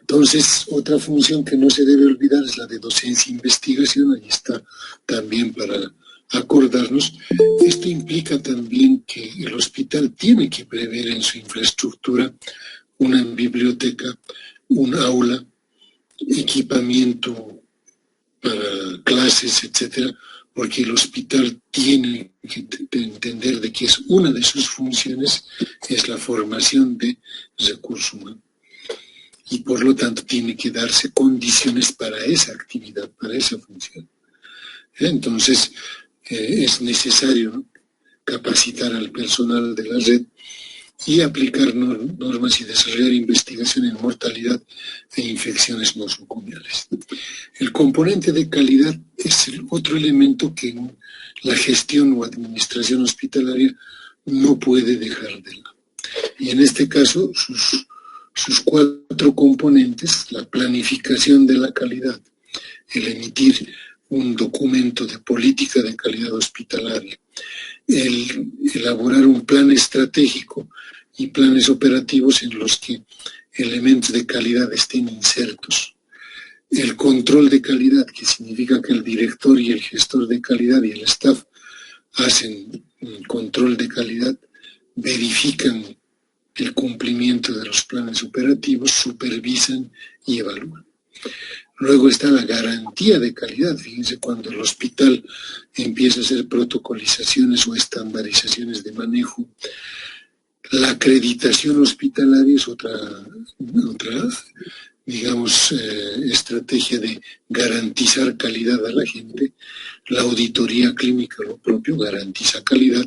Entonces, otra función que no se debe olvidar es la de docencia e investigación. Ahí está también para acordarnos. Esto implica también que el hospital tiene que prever en su infraestructura una biblioteca, un aula, equipamiento para clases, etcétera, porque el hospital tiene que entender de que es una de sus funciones es la formación de recursos humanos. Y por lo tanto tiene que darse condiciones para esa actividad, para esa función. Entonces, es necesario, ¿no?, capacitar al personal de la red y aplicar normas y desarrollar investigación en mortalidad e infecciones nosocomiales. El componente de calidad es el otro elemento que en la gestión o administración hospitalaria no puede dejar de lado. Y en este caso, sus 4 componentes: la planificación de la calidad, el emitir un documento de política de calidad hospitalaria, el elaborar un plan estratégico y planes operativos en los que elementos de calidad estén insertos, el control de calidad, que significa que el director y el gestor de calidad y el staff hacen un control de calidad, verifican el cumplimiento de los planes operativos, supervisan y evalúan. Luego está la garantía de calidad. Fíjense, cuando el hospital empieza a hacer protocolizaciones o estandarizaciones de manejo, la acreditación hospitalaria es otra digamos, estrategia de garantizar calidad a la gente. La auditoría clínica, lo propio, garantiza calidad.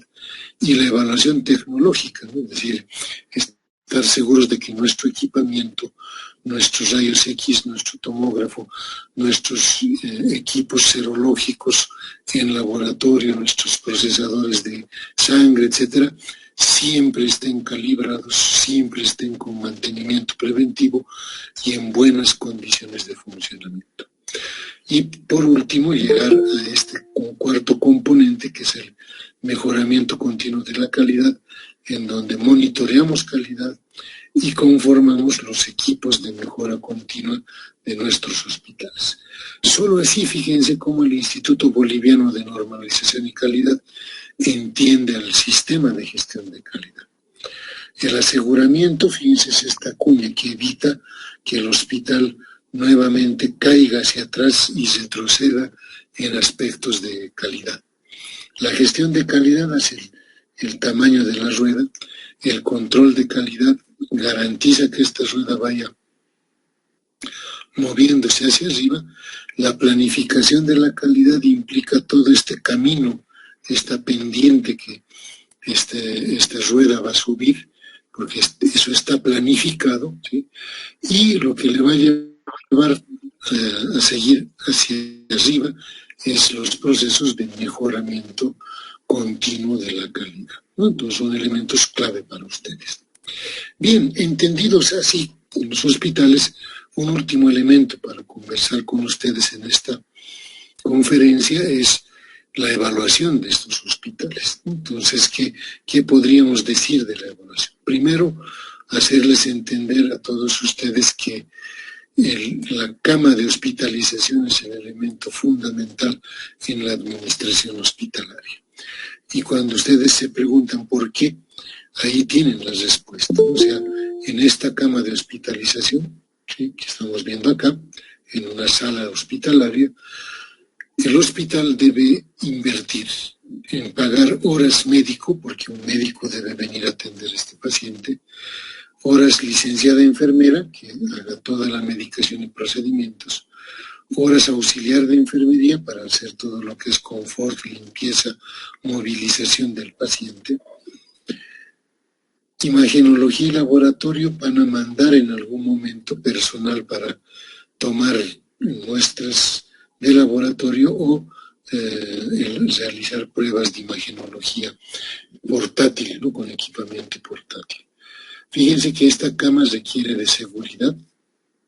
Y la evaluación tecnológica, ¿no? Es decir, estar seguros de que nuestro equipamiento, nuestros rayos X, nuestro tomógrafo, nuestros equipos serológicos en laboratorio, nuestros procesadores de sangre, etcétera, siempre estén calibrados, siempre estén con mantenimiento preventivo y en buenas condiciones de funcionamiento. Y por último, llegar a este cuarto componente, que es el mejoramiento continuo de la calidad, en donde monitoreamos calidad y conformamos los equipos de mejora continua de nuestros hospitales. Solo así, fíjense cómo el Instituto Boliviano de Normalización y Calidad entiende al sistema de gestión de calidad. El aseguramiento, fíjense, es esta cuña que evita que el hospital nuevamente caiga hacia atrás y retroceda en aspectos de calidad. La gestión de calidad hace el tamaño de la rueda, el control de calidad garantiza que esta rueda vaya moviéndose hacia arriba. La planificación de la calidad implica todo este camino, esta pendiente que esta rueda va a subir, porque eso está planificado, ¿sí? Y lo que le va a llevar a seguir hacia arriba es los procesos de mejoramiento continuo de la calidad, ¿no? Entonces son elementos clave para ustedes. Bien, entendidos así en los hospitales, un último elemento para conversar con ustedes en esta conferencia es la evaluación de estos hospitales. Entonces, ¿qué podríamos decir de la evaluación? Primero, hacerles entender a todos ustedes que la cama de hospitalización es el elemento fundamental en la administración hospitalaria. Y cuando ustedes se preguntan por qué, ahí tienen la respuesta. O sea, en esta cama de hospitalización, ¿sí?, que estamos viendo acá, en una sala hospitalaria, el hospital debe invertir en pagar horas médico, porque un médico debe venir a atender a este paciente, horas licenciada enfermera, que haga toda la medicación y procedimientos, horas auxiliar de enfermería para hacer todo lo que es confort, limpieza, movilización del paciente. Imagenología y laboratorio van a mandar en algún momento personal para tomar muestras de laboratorio o realizar pruebas de imagenología portátil, ¿no?, con equipamiento portátil. Fíjense que esta cama requiere de seguridad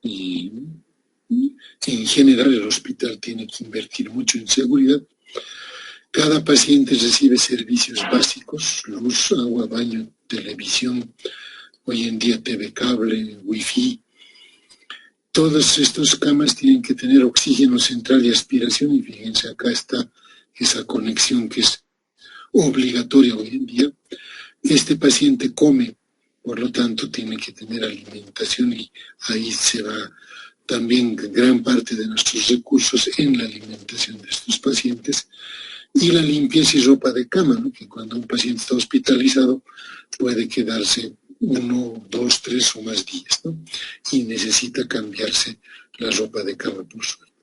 y en general el hospital tiene que invertir mucho en seguridad. Cada paciente recibe servicios básicos, luz, agua, baño, televisión, hoy en día TV cable, wifi. Todas estas camas tienen que tener oxígeno central y aspiración, y fíjense, acá está esa conexión que es obligatoria hoy en día. Este paciente come, por lo tanto tiene que tener alimentación, y ahí se va también gran parte de nuestros recursos en la alimentación de estos pacientes. Y la limpieza y ropa de cama, ¿no?, que cuando un paciente está hospitalizado puede quedarse 1, 2, 3 o más días, ¿no?, y necesita cambiarse la ropa de cama por suerte.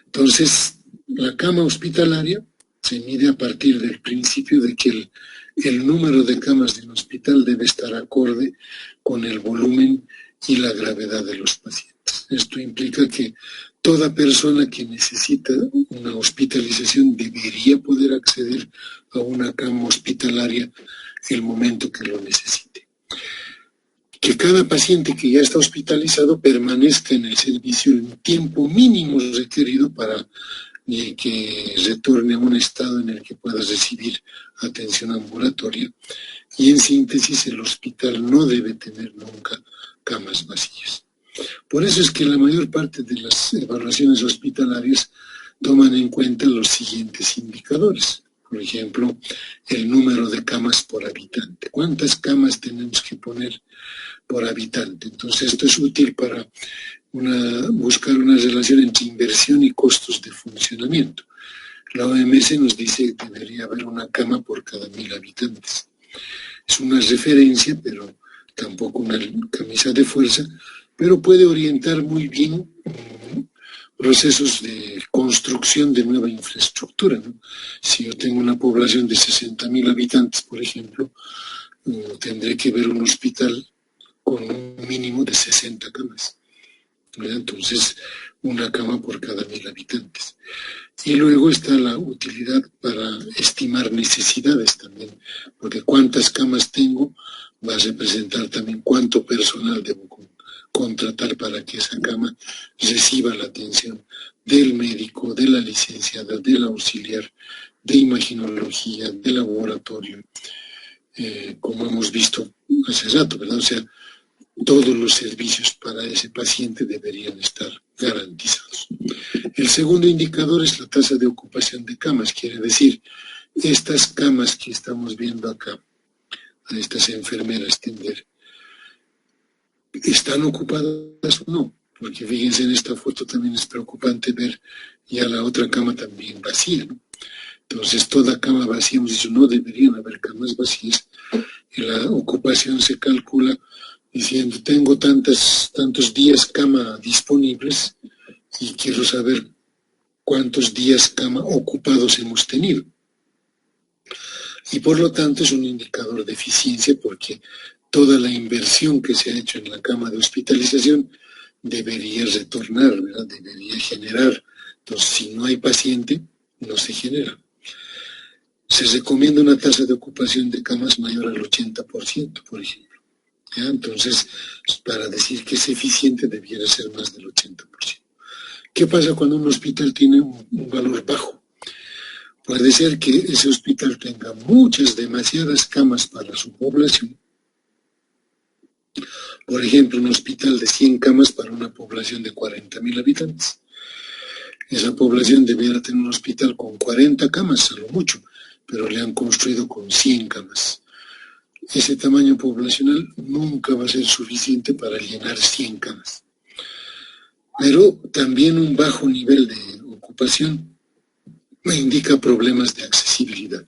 Entonces, la cama hospitalaria se mide a partir del principio de que el número de camas de un hospital debe estar acorde con el volumen y la gravedad de los pacientes. Esto implica que toda persona que necesita una hospitalización debería poder acceder a una cama hospitalaria el momento que lo necesite. Que cada paciente que ya está hospitalizado permanezca en el servicio el tiempo mínimo requerido para que retorne a un estado en el que pueda recibir atención ambulatoria. Y en síntesis, el hospital no debe tener nunca camas vacías. Por eso es que la mayor parte de las evaluaciones hospitalarias toman en cuenta los siguientes indicadores. Por ejemplo, el número de camas por habitante. ¿Cuántas camas tenemos que poner por habitante? Entonces, esto es útil para buscar una relación entre inversión y costos de funcionamiento. La OMS nos dice que debería haber una cama por cada 1000 habitantes. Es una referencia, pero tampoco una camisa de fuerza, pero puede orientar muy bien procesos de construcción de nueva infraestructura, ¿no? Si yo tengo una población de 60.000 habitantes, por ejemplo, tendré que ver un hospital con un mínimo de 60 camas. Entonces, una cama por cada 1000 habitantes. Y luego está la utilidad para estimar necesidades también, porque cuántas camas tengo va a representar también cuánto personal debo contratar para que esa cama reciba la atención del médico, de la licenciada, del auxiliar, de imagenología, de laboratorio, como hemos visto hace rato, ¿verdad? O sea, todos los servicios para ese paciente deberían estar garantizados. El segundo indicador es la tasa de ocupación de camas, quiere decir, estas camas que estamos viendo acá, a estas enfermeras tender, ¿están ocupadas o no? Porque fíjense, en esta foto también es preocupante ver ya la otra cama también vacía, ¿no? Entonces, toda cama vacía, hemos dicho, no deberían haber camas vacías. Y la ocupación se calcula diciendo, tengo tantos días cama disponibles y quiero saber cuántos días cama ocupados hemos tenido. Y por lo tanto es un indicador de eficiencia, porque toda la inversión que se ha hecho en la cama de hospitalización debería retornar, ¿verdad? Debería generar. Entonces, si no hay paciente, no se genera. Se recomienda una tasa de ocupación de camas mayor al 80%, por ejemplo. ¿Ya? Entonces, para decir que es eficiente, debiera ser más del 80%. ¿Qué pasa cuando un hospital tiene un valor bajo? Puede ser que ese hospital tenga demasiadas camas para su población. Por ejemplo, un hospital de 100 camas para una población de 40.000 habitantes. Esa población debiera tener un hospital con 40 camas, a lo mucho, pero le han construido con 100 camas. Ese tamaño poblacional nunca va a ser suficiente para llenar 100 camas. Pero también un bajo nivel de ocupación me indica problemas de accesibilidad.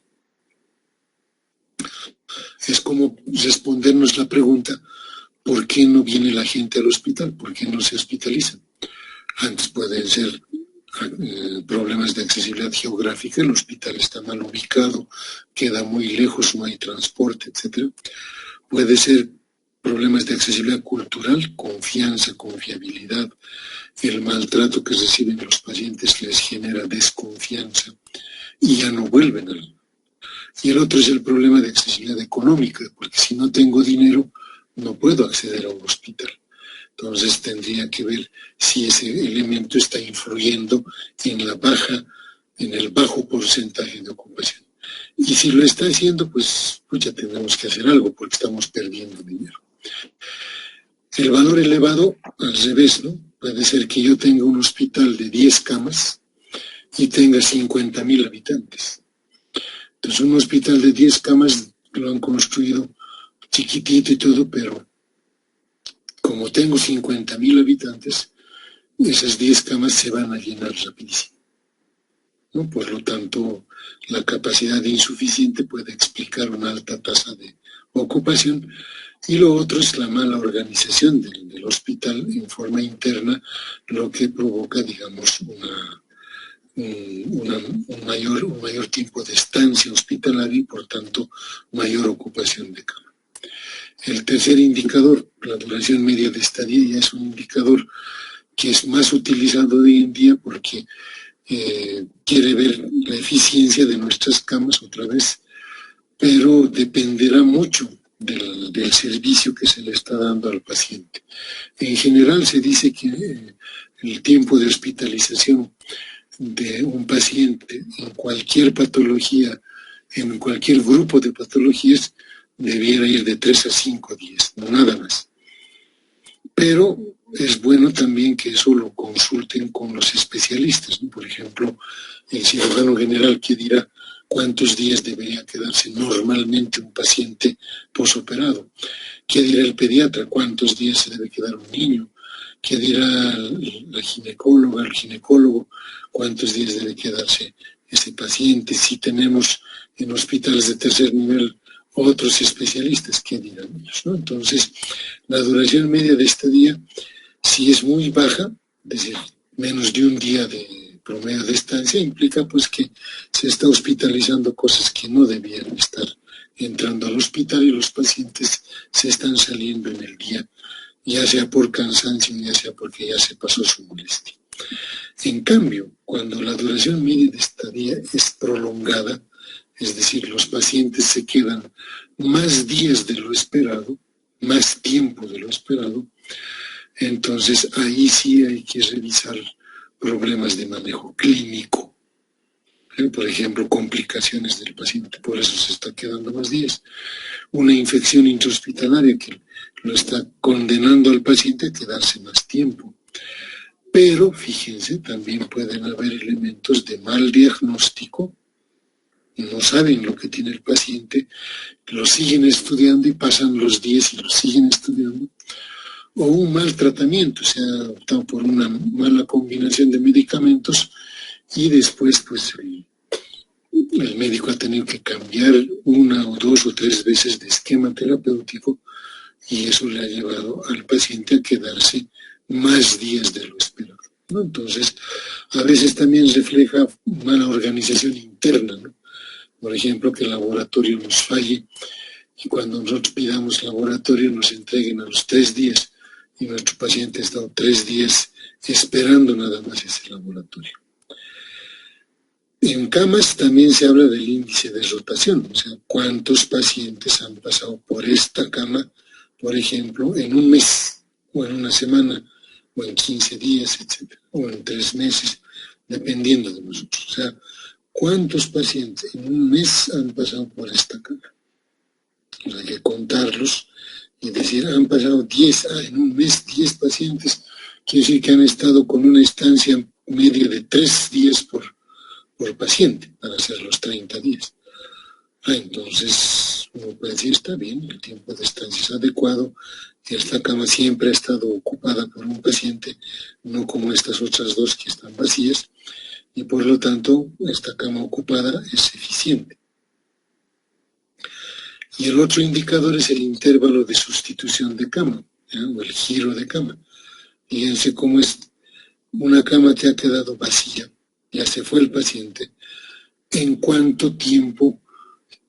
Es como respondernos la pregunta, ¿por qué no viene la gente al hospital? ¿Por qué no se hospitalizan? Antes pueden ser problemas de accesibilidad geográfica, el hospital está mal ubicado, queda muy lejos, no hay transporte, etc. Puede ser problemas de accesibilidad cultural, confianza, confiabilidad, el maltrato que reciben los pacientes les genera desconfianza y ya no vuelven al... Y el otro es el problema de accesibilidad económica, porque si no tengo dinero no puedo acceder a un hospital. Entonces tendría que ver si ese elemento está influyendo en el bajo porcentaje de ocupación. Y si lo está haciendo, pues ya tenemos que hacer algo porque estamos perdiendo dinero. El valor elevado, al revés, ¿no? Puede ser que yo tenga un hospital de 10 camas y tenga 50.000 habitantes. Entonces un hospital de 10 camas lo han construido chiquitito y todo, pero como tengo 50.000 habitantes, esas 10 camas se van a llenar rapidísimo, ¿no? Por lo tanto, la capacidad insuficiente puede explicar una alta tasa de ocupación, y lo otro es la mala organización del hospital en forma interna, lo que provoca, digamos, un mayor tiempo de estancia hospitalaria y, por tanto, mayor ocupación de cama. El tercer indicador, la duración media de estadía, ya es un indicador que es más utilizado hoy en día porque quiere ver la eficiencia de nuestras camas otra vez, pero dependerá mucho del servicio que se le está dando al paciente. En general se dice que el tiempo de hospitalización de un paciente en cualquier patología, en cualquier grupo de patologías, debiera ir de 3 a 5 días, no nada más. Pero es bueno también que eso lo consulten con los especialistas, ¿no? Por ejemplo, el cirujano general que dirá cuántos días debería quedarse normalmente un paciente posoperado. ¿Qué dirá el pediatra? ¿Cuántos días se debe quedar un niño? ¿Qué dirá la ginecóloga, el ginecólogo? ¿Cuántos días debe quedarse ese paciente? Si tenemos en hospitales de tercer nivel otros especialistas, ¿qué dirán ellos, no? Entonces, la duración media de estadía, si es muy baja, es decir, menos de un día de promedio de estancia, implica pues que se está hospitalizando cosas que no debían estar entrando al hospital y los pacientes se están saliendo en el día, ya sea por cansancio, ya sea porque ya se pasó su molestia. En cambio, cuando la duración media de estadía es prolongada, es decir, los pacientes se quedan más días de lo esperado, más tiempo de lo esperado, entonces ahí sí hay que revisar problemas de manejo clínico. Por ejemplo, complicaciones del paciente, por eso se está quedando más días. Una infección intrahospitalaria que lo está condenando al paciente a quedarse más tiempo. Pero, fíjense, también pueden haber elementos de mal diagnóstico. No saben lo que tiene el paciente, lo siguen estudiando y pasan los días y lo siguen estudiando. O un mal tratamiento, se ha optado por una mala combinación de medicamentos y después pues el médico ha tenido que cambiar 1 o 2 o 3 veces de esquema terapéutico y eso le ha llevado al paciente a quedarse más días de lo esperado, ¿no? Entonces, a veces también refleja mala organización interna, ¿no? Por ejemplo, que el laboratorio nos falle y cuando nosotros pidamos laboratorio nos entreguen a los 3 días y nuestro paciente ha estado 3 días esperando nada más ese laboratorio. En camas también se habla del índice de rotación, o sea, cuántos pacientes han pasado por esta cama, por ejemplo, en un mes, o en una semana, o en 15 días, etc., o en 3 meses, dependiendo de nosotros. O sea, ¿Cuántos pacientes en un mes han pasado por esta cama? Hay que contarlos y decir, han pasado 10, en un mes 10 pacientes, quiere decir que han estado con una estancia media de 3 días por paciente, para hacer los 30 días. Entonces, uno puede decir, está bien, el tiempo de estancia es adecuado, esta cama siempre ha estado ocupada por un paciente, no como estas otras dos que están vacías, y por lo tanto, esta cama ocupada es eficiente. Y el otro indicador es el intervalo de sustitución de cama, o el giro de cama. Fíjense cómo es, una cama te ha quedado vacía, ya se fue el paciente, ¿en cuánto tiempo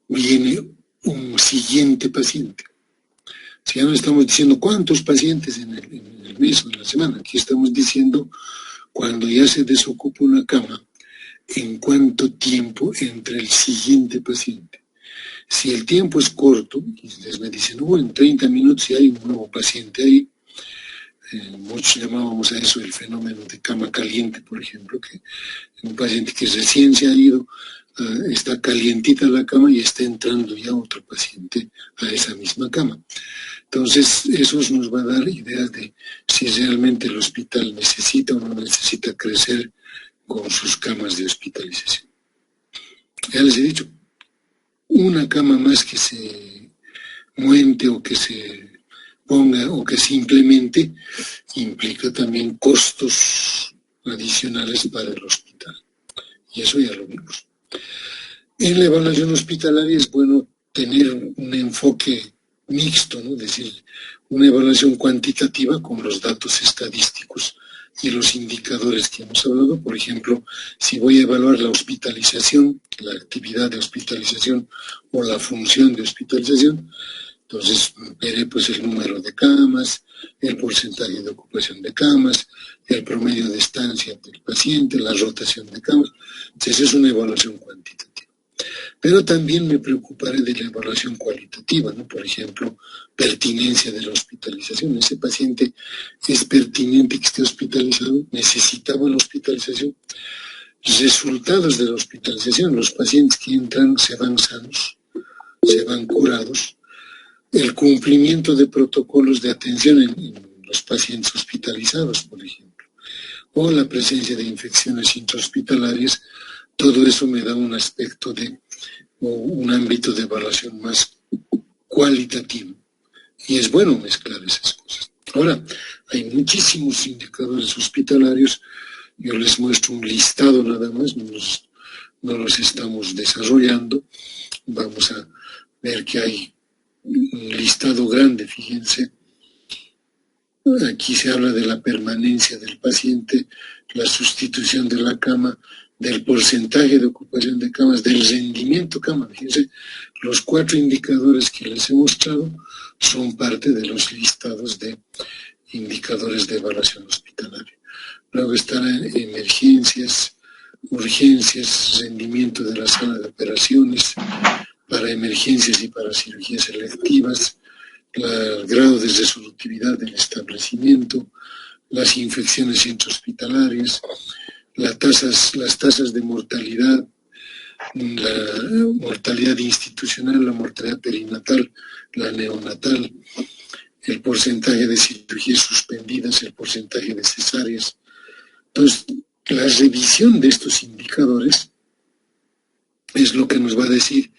viene un siguiente paciente? Si ya no estamos diciendo cuántos pacientes en el mes o en la semana, aquí estamos diciendo cuando ya se desocupa una cama, ¿en cuánto tiempo entre el siguiente paciente? Si el tiempo es corto, y ustedes me dicen, en 30 minutos ya hay un nuevo paciente ahí, muchos llamábamos a eso el fenómeno de cama caliente, por ejemplo, que un paciente que recién se ha ido, está calientita la cama y está entrando ya otro paciente a esa misma cama. Entonces, eso nos va a dar ideas de si realmente el hospital necesita o no necesita crecer con sus camas de hospitalización. Ya les he dicho, una cama más que se muente o que se ponga o que se implemente implica también costos adicionales para el hospital. Y eso ya lo vimos. En la evaluación hospitalaria es bueno tener un enfoque mixto, ¿no? Es decir, una evaluación cuantitativa con los datos estadísticos y los indicadores que hemos hablado. Por ejemplo, si voy a evaluar la hospitalización, la actividad de hospitalización o la función de hospitalización, entonces veré pues el número de camas, el porcentaje de ocupación de camas, el promedio de estancia del paciente, la rotación de camas. Entonces es una evaluación cuantitativa. Pero también me preocuparé de la evaluación cualitativa, ¿no? Por ejemplo, pertinencia de la hospitalización. ¿Ese paciente es pertinente que esté hospitalizado? ¿Necesitaba la hospitalización? Resultados de la hospitalización. Los pacientes que entran se van sanos, se van curados. El cumplimiento de protocolos de atención en los pacientes hospitalizados, por ejemplo. O la presencia de infecciones intrahospitalarias. Todo eso me da un aspecto o un ámbito de evaluación más cualitativo. Y es bueno mezclar esas cosas. Ahora, hay muchísimos indicadores hospitalarios. Yo les muestro un listado nada más, no los estamos desarrollando. Vamos a ver que hay un listado grande, fíjense. Aquí se habla de la permanencia del paciente, la sustitución de la cama, del porcentaje de ocupación de camas, del rendimiento cama. Fíjense, los 4 indicadores que les he mostrado son parte de los listados de indicadores de evaluación hospitalaria. Luego están emergencias, urgencias, rendimiento de la sala de operaciones, para emergencias y para cirugías electivas, el grado de resolutividad del establecimiento, las infecciones intrahospitalarias, las tasas de mortalidad, la mortalidad institucional, la mortalidad perinatal, la neonatal, el porcentaje de cirugías suspendidas, el porcentaje de cesáreas. Entonces, la revisión de estos indicadores es lo que nos va a decir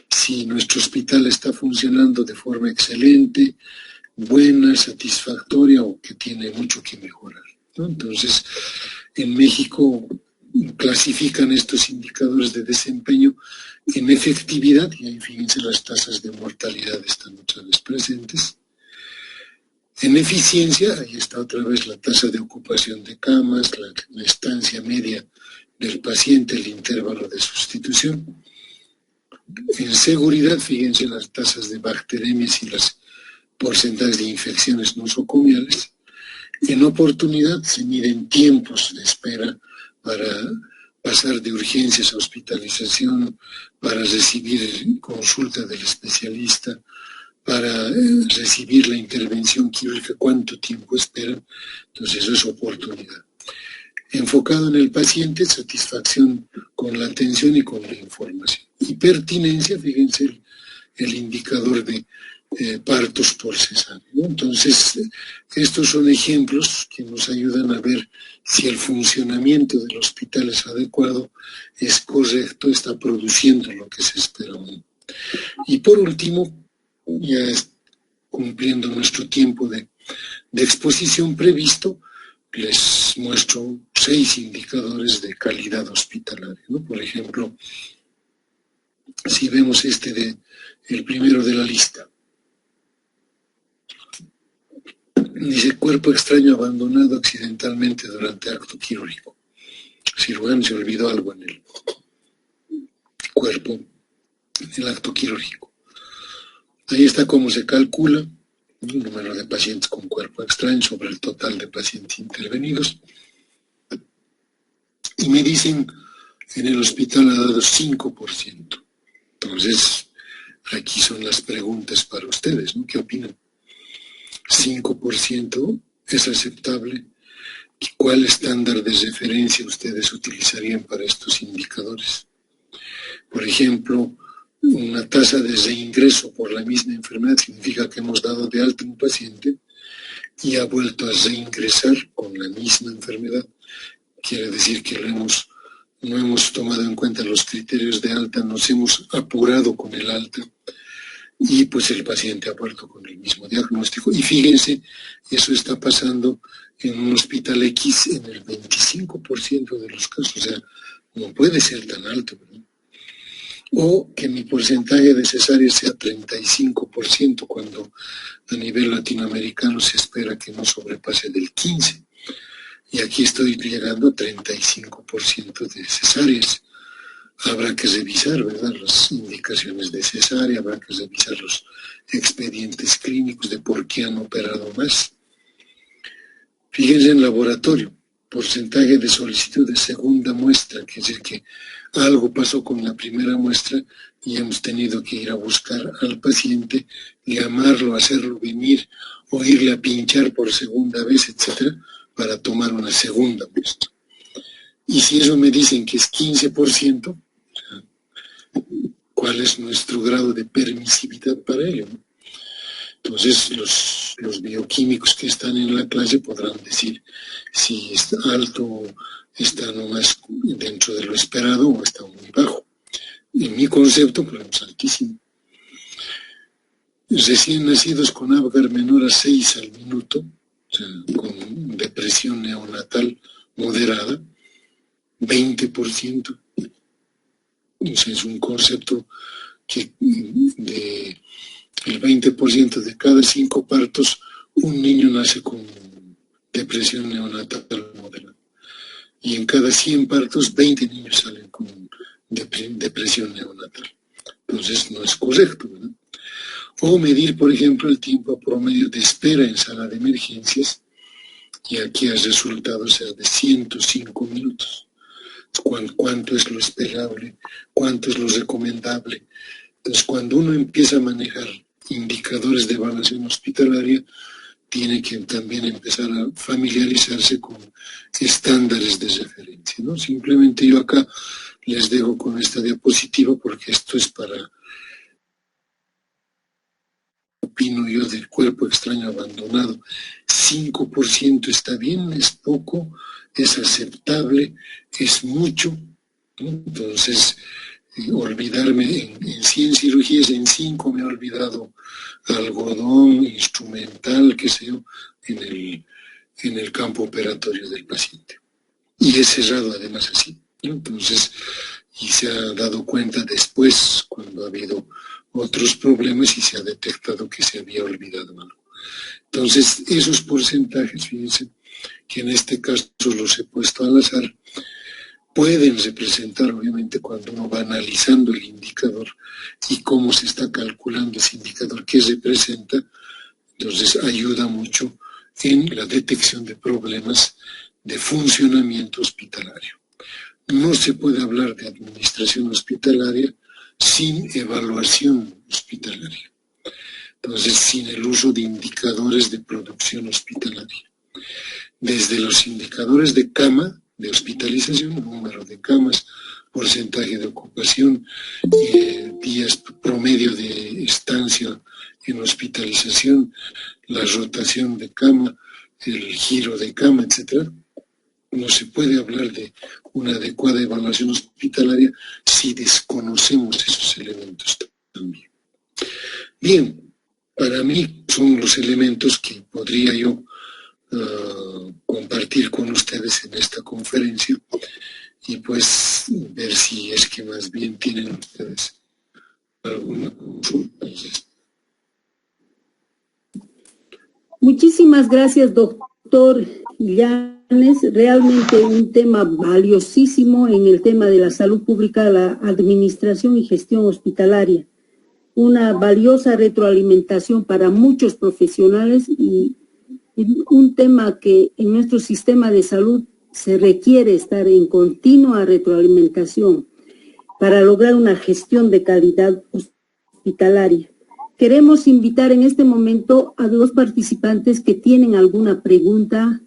si nuestro hospital está funcionando de forma excelente, buena, satisfactoria o que tiene mucho que mejorar, ¿no? Entonces, en México clasifican estos indicadores de desempeño en efectividad, y ahí fíjense las tasas de mortalidad están otra vez presentes. En eficiencia, ahí está otra vez la tasa de ocupación de camas, la estancia media del paciente, el intervalo de sustitución. En seguridad, fíjense las tasas de bacteremias y los porcentajes de infecciones nosocomiales. En oportunidad se miden tiempos de espera para pasar de urgencias a hospitalización, para recibir consulta del especialista, para recibir la intervención quirúrgica, cuánto tiempo esperan. Entonces eso es oportunidad. Enfocado en el paciente, satisfacción con la atención y con la información. Y pertinencia, fíjense, el indicador de partos por cesárea, ¿no? Entonces, estos son ejemplos que nos ayudan a ver si el funcionamiento del hospital es adecuado, es correcto, está produciendo lo que se espera. Y por último, ya cumpliendo nuestro tiempo de exposición previsto, les muestro 6 indicadores de calidad hospitalaria, ¿no? Por ejemplo, si vemos el primero de la lista, dice cuerpo extraño abandonado accidentalmente durante acto quirúrgico. El cirujano se olvidó algo en el cuerpo, en el acto quirúrgico. Ahí está cómo se calcula el número de pacientes con cuerpo extraño sobre el total de pacientes intervenidos. Y me dicen, en el hospital ha dado 5%. Entonces, aquí son las preguntas para ustedes, ¿no? ¿Qué opinan? 5% es aceptable. ¿Cuál estándar de referencia ustedes utilizarían para estos indicadores? Por ejemplo, una tasa de reingreso por la misma enfermedad significa que hemos dado de alta a un paciente y ha vuelto a reingresar con la misma enfermedad. Quiere decir que no hemos tomado en cuenta los criterios de alta, nos hemos apurado con el alta y pues el paciente ha vuelto con el mismo diagnóstico. Y fíjense, eso está pasando en un hospital X en el 25% de los casos, o sea, no puede ser tan alto, ¿verdad? O que mi porcentaje de cesáreas sea 35%, cuando a nivel latinoamericano se espera que no sobrepase del 15%. Y aquí estoy llegando a 35% de cesáreas. Habrá que revisar, ¿verdad?, las indicaciones de cesárea, habrá que revisar los expedientes clínicos de por qué han operado más. Fíjense en laboratorio, porcentaje de solicitud de segunda muestra, que es decir que algo pasó con la primera muestra y hemos tenido que ir a buscar al paciente, llamarlo, hacerlo venir o irle a pinchar por segunda vez, etcétera, para tomar una segunda muestra. Y si eso me dicen que es 15%, ¿cuál es nuestro grado de permisividad para ello? Entonces, los bioquímicos que están en la clase podrán decir si está alto, está nomás dentro de lo esperado o está muy bajo. En mi concepto, pues es altísimo. Recién nacidos con Apgar menor a 6 al minuto, o sea, con depresión neonatal moderada, 20%. Entonces, es un concepto que el 20% de cada 5 partos, un niño nace con depresión neonatal moderada. Y en cada 100 partos, 20 niños salen con depresión neonatal. Entonces, no es correcto, ¿verdad? O medir, por ejemplo, el tiempo promedio de espera en sala de emergencias, y aquí el resultado ser de 105 minutos. ¿Cuánto es lo esperable? ¿Cuánto es lo recomendable? Entonces, cuando uno empieza a manejar indicadores de evaluación hospitalaria, tiene que también empezar a familiarizarse con estándares de referencia, ¿no? Simplemente yo acá les dejo con esta diapositiva porque esto es para, opino yo, del cuerpo extraño abandonado. 5% está bien, es poco, es aceptable, es mucho, ¿no? Entonces, olvidarme en 100 cirugías, en 5 me he olvidado algodón, instrumental, qué sé yo, en el campo operatorio del paciente. Y he cerrado además así, ¿no? Entonces, y se ha dado cuenta después, cuando ha habido otros problemas y se ha detectado que se había olvidado algo. Entonces, esos porcentajes, fíjense, que en este caso los he puesto al azar, pueden representar, obviamente, cuando uno va analizando el indicador y cómo se está calculando ese indicador, qué representa, entonces ayuda mucho en la detección de problemas de funcionamiento hospitalario. No se puede hablar de administración hospitalaria sin evaluación hospitalaria. Entonces, sin el uso de indicadores de producción hospitalaria. Desde los indicadores de cama, de hospitalización, número de camas, porcentaje de ocupación, días promedio de estancia en hospitalización, la rotación de cama, el giro de cama, etc. No se puede hablar de una adecuada evaluación hospitalaria si desconocemos esos elementos también. Bien, para mí son los elementos que podría yo compartir con ustedes en esta conferencia y pues ver si es que más bien tienen ustedes alguna consulta. Muchísimas gracias, doctor Illanes. Realmente un tema valiosísimo en el tema de la salud pública, la administración y gestión hospitalaria. Una valiosa retroalimentación para muchos profesionales y un tema que en nuestro sistema de salud se requiere estar en continua retroalimentación para lograr una gestión de calidad hospitalaria. Queremos invitar en este momento a los participantes que tienen alguna pregunta,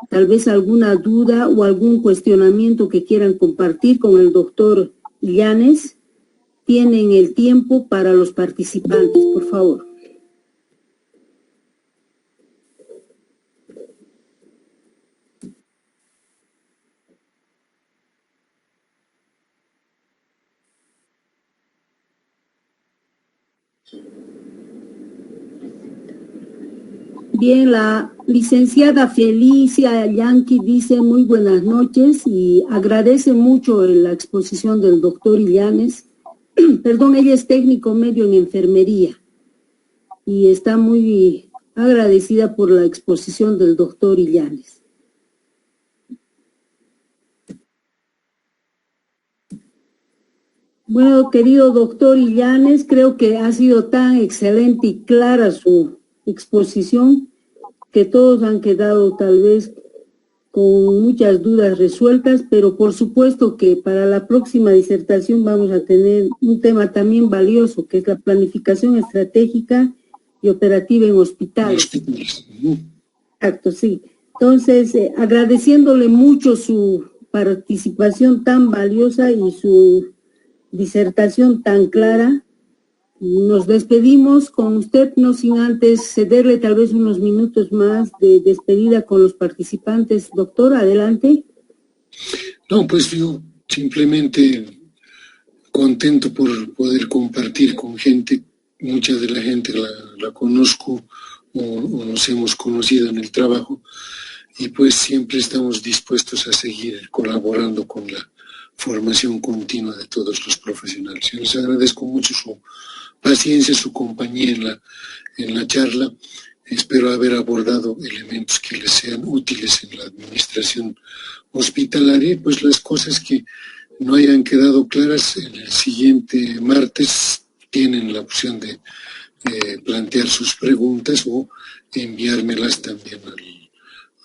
tal vez alguna duda o algún cuestionamiento que quieran compartir con el doctor Illanes. Tienen el tiempo para los participantes, por favor. Bien, la licenciada Felicia Yanqui dice muy buenas noches y agradece mucho la exposición del doctor Illanes. Perdón, ella es técnico medio en enfermería y está muy agradecida por la exposición del doctor Illanes. Bueno, querido doctor Illanes, creo que ha sido tan excelente y clara su exposición que todos han quedado tal vez con muchas dudas resueltas, pero por supuesto que para la próxima disertación vamos a tener un tema también valioso, que es la planificación estratégica y operativa en hospitales. Exacto, sí. Entonces, agradeciéndole mucho su participación tan valiosa y su disertación tan clara, nos despedimos con usted, no sin antes cederle tal vez unos minutos más de despedida con los participantes. Doctor, adelante. No, pues yo simplemente contento por poder compartir con gente. Mucha de la gente la conozco o nos hemos conocido en el trabajo y pues siempre estamos dispuestos a seguir colaborando con la formación continua de todos los profesionales. Yo les agradezco mucho su paciencia, su compañía en la charla. Espero haber abordado elementos que les sean útiles en la administración hospitalaria, pues las cosas que no hayan quedado claras, el siguiente martes tienen la opción de plantear sus preguntas o enviármelas también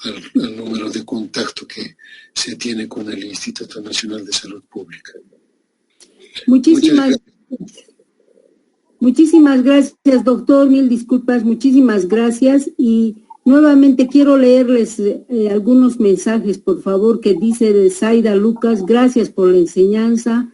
al número de contacto que se tiene con el Instituto Nacional de Salud Pública. Muchísimas gracias, doctor. Mil disculpas, muchísimas gracias. Y nuevamente quiero leerles algunos mensajes, por favor, que dice de Zaida Lucas. Gracias por la enseñanza.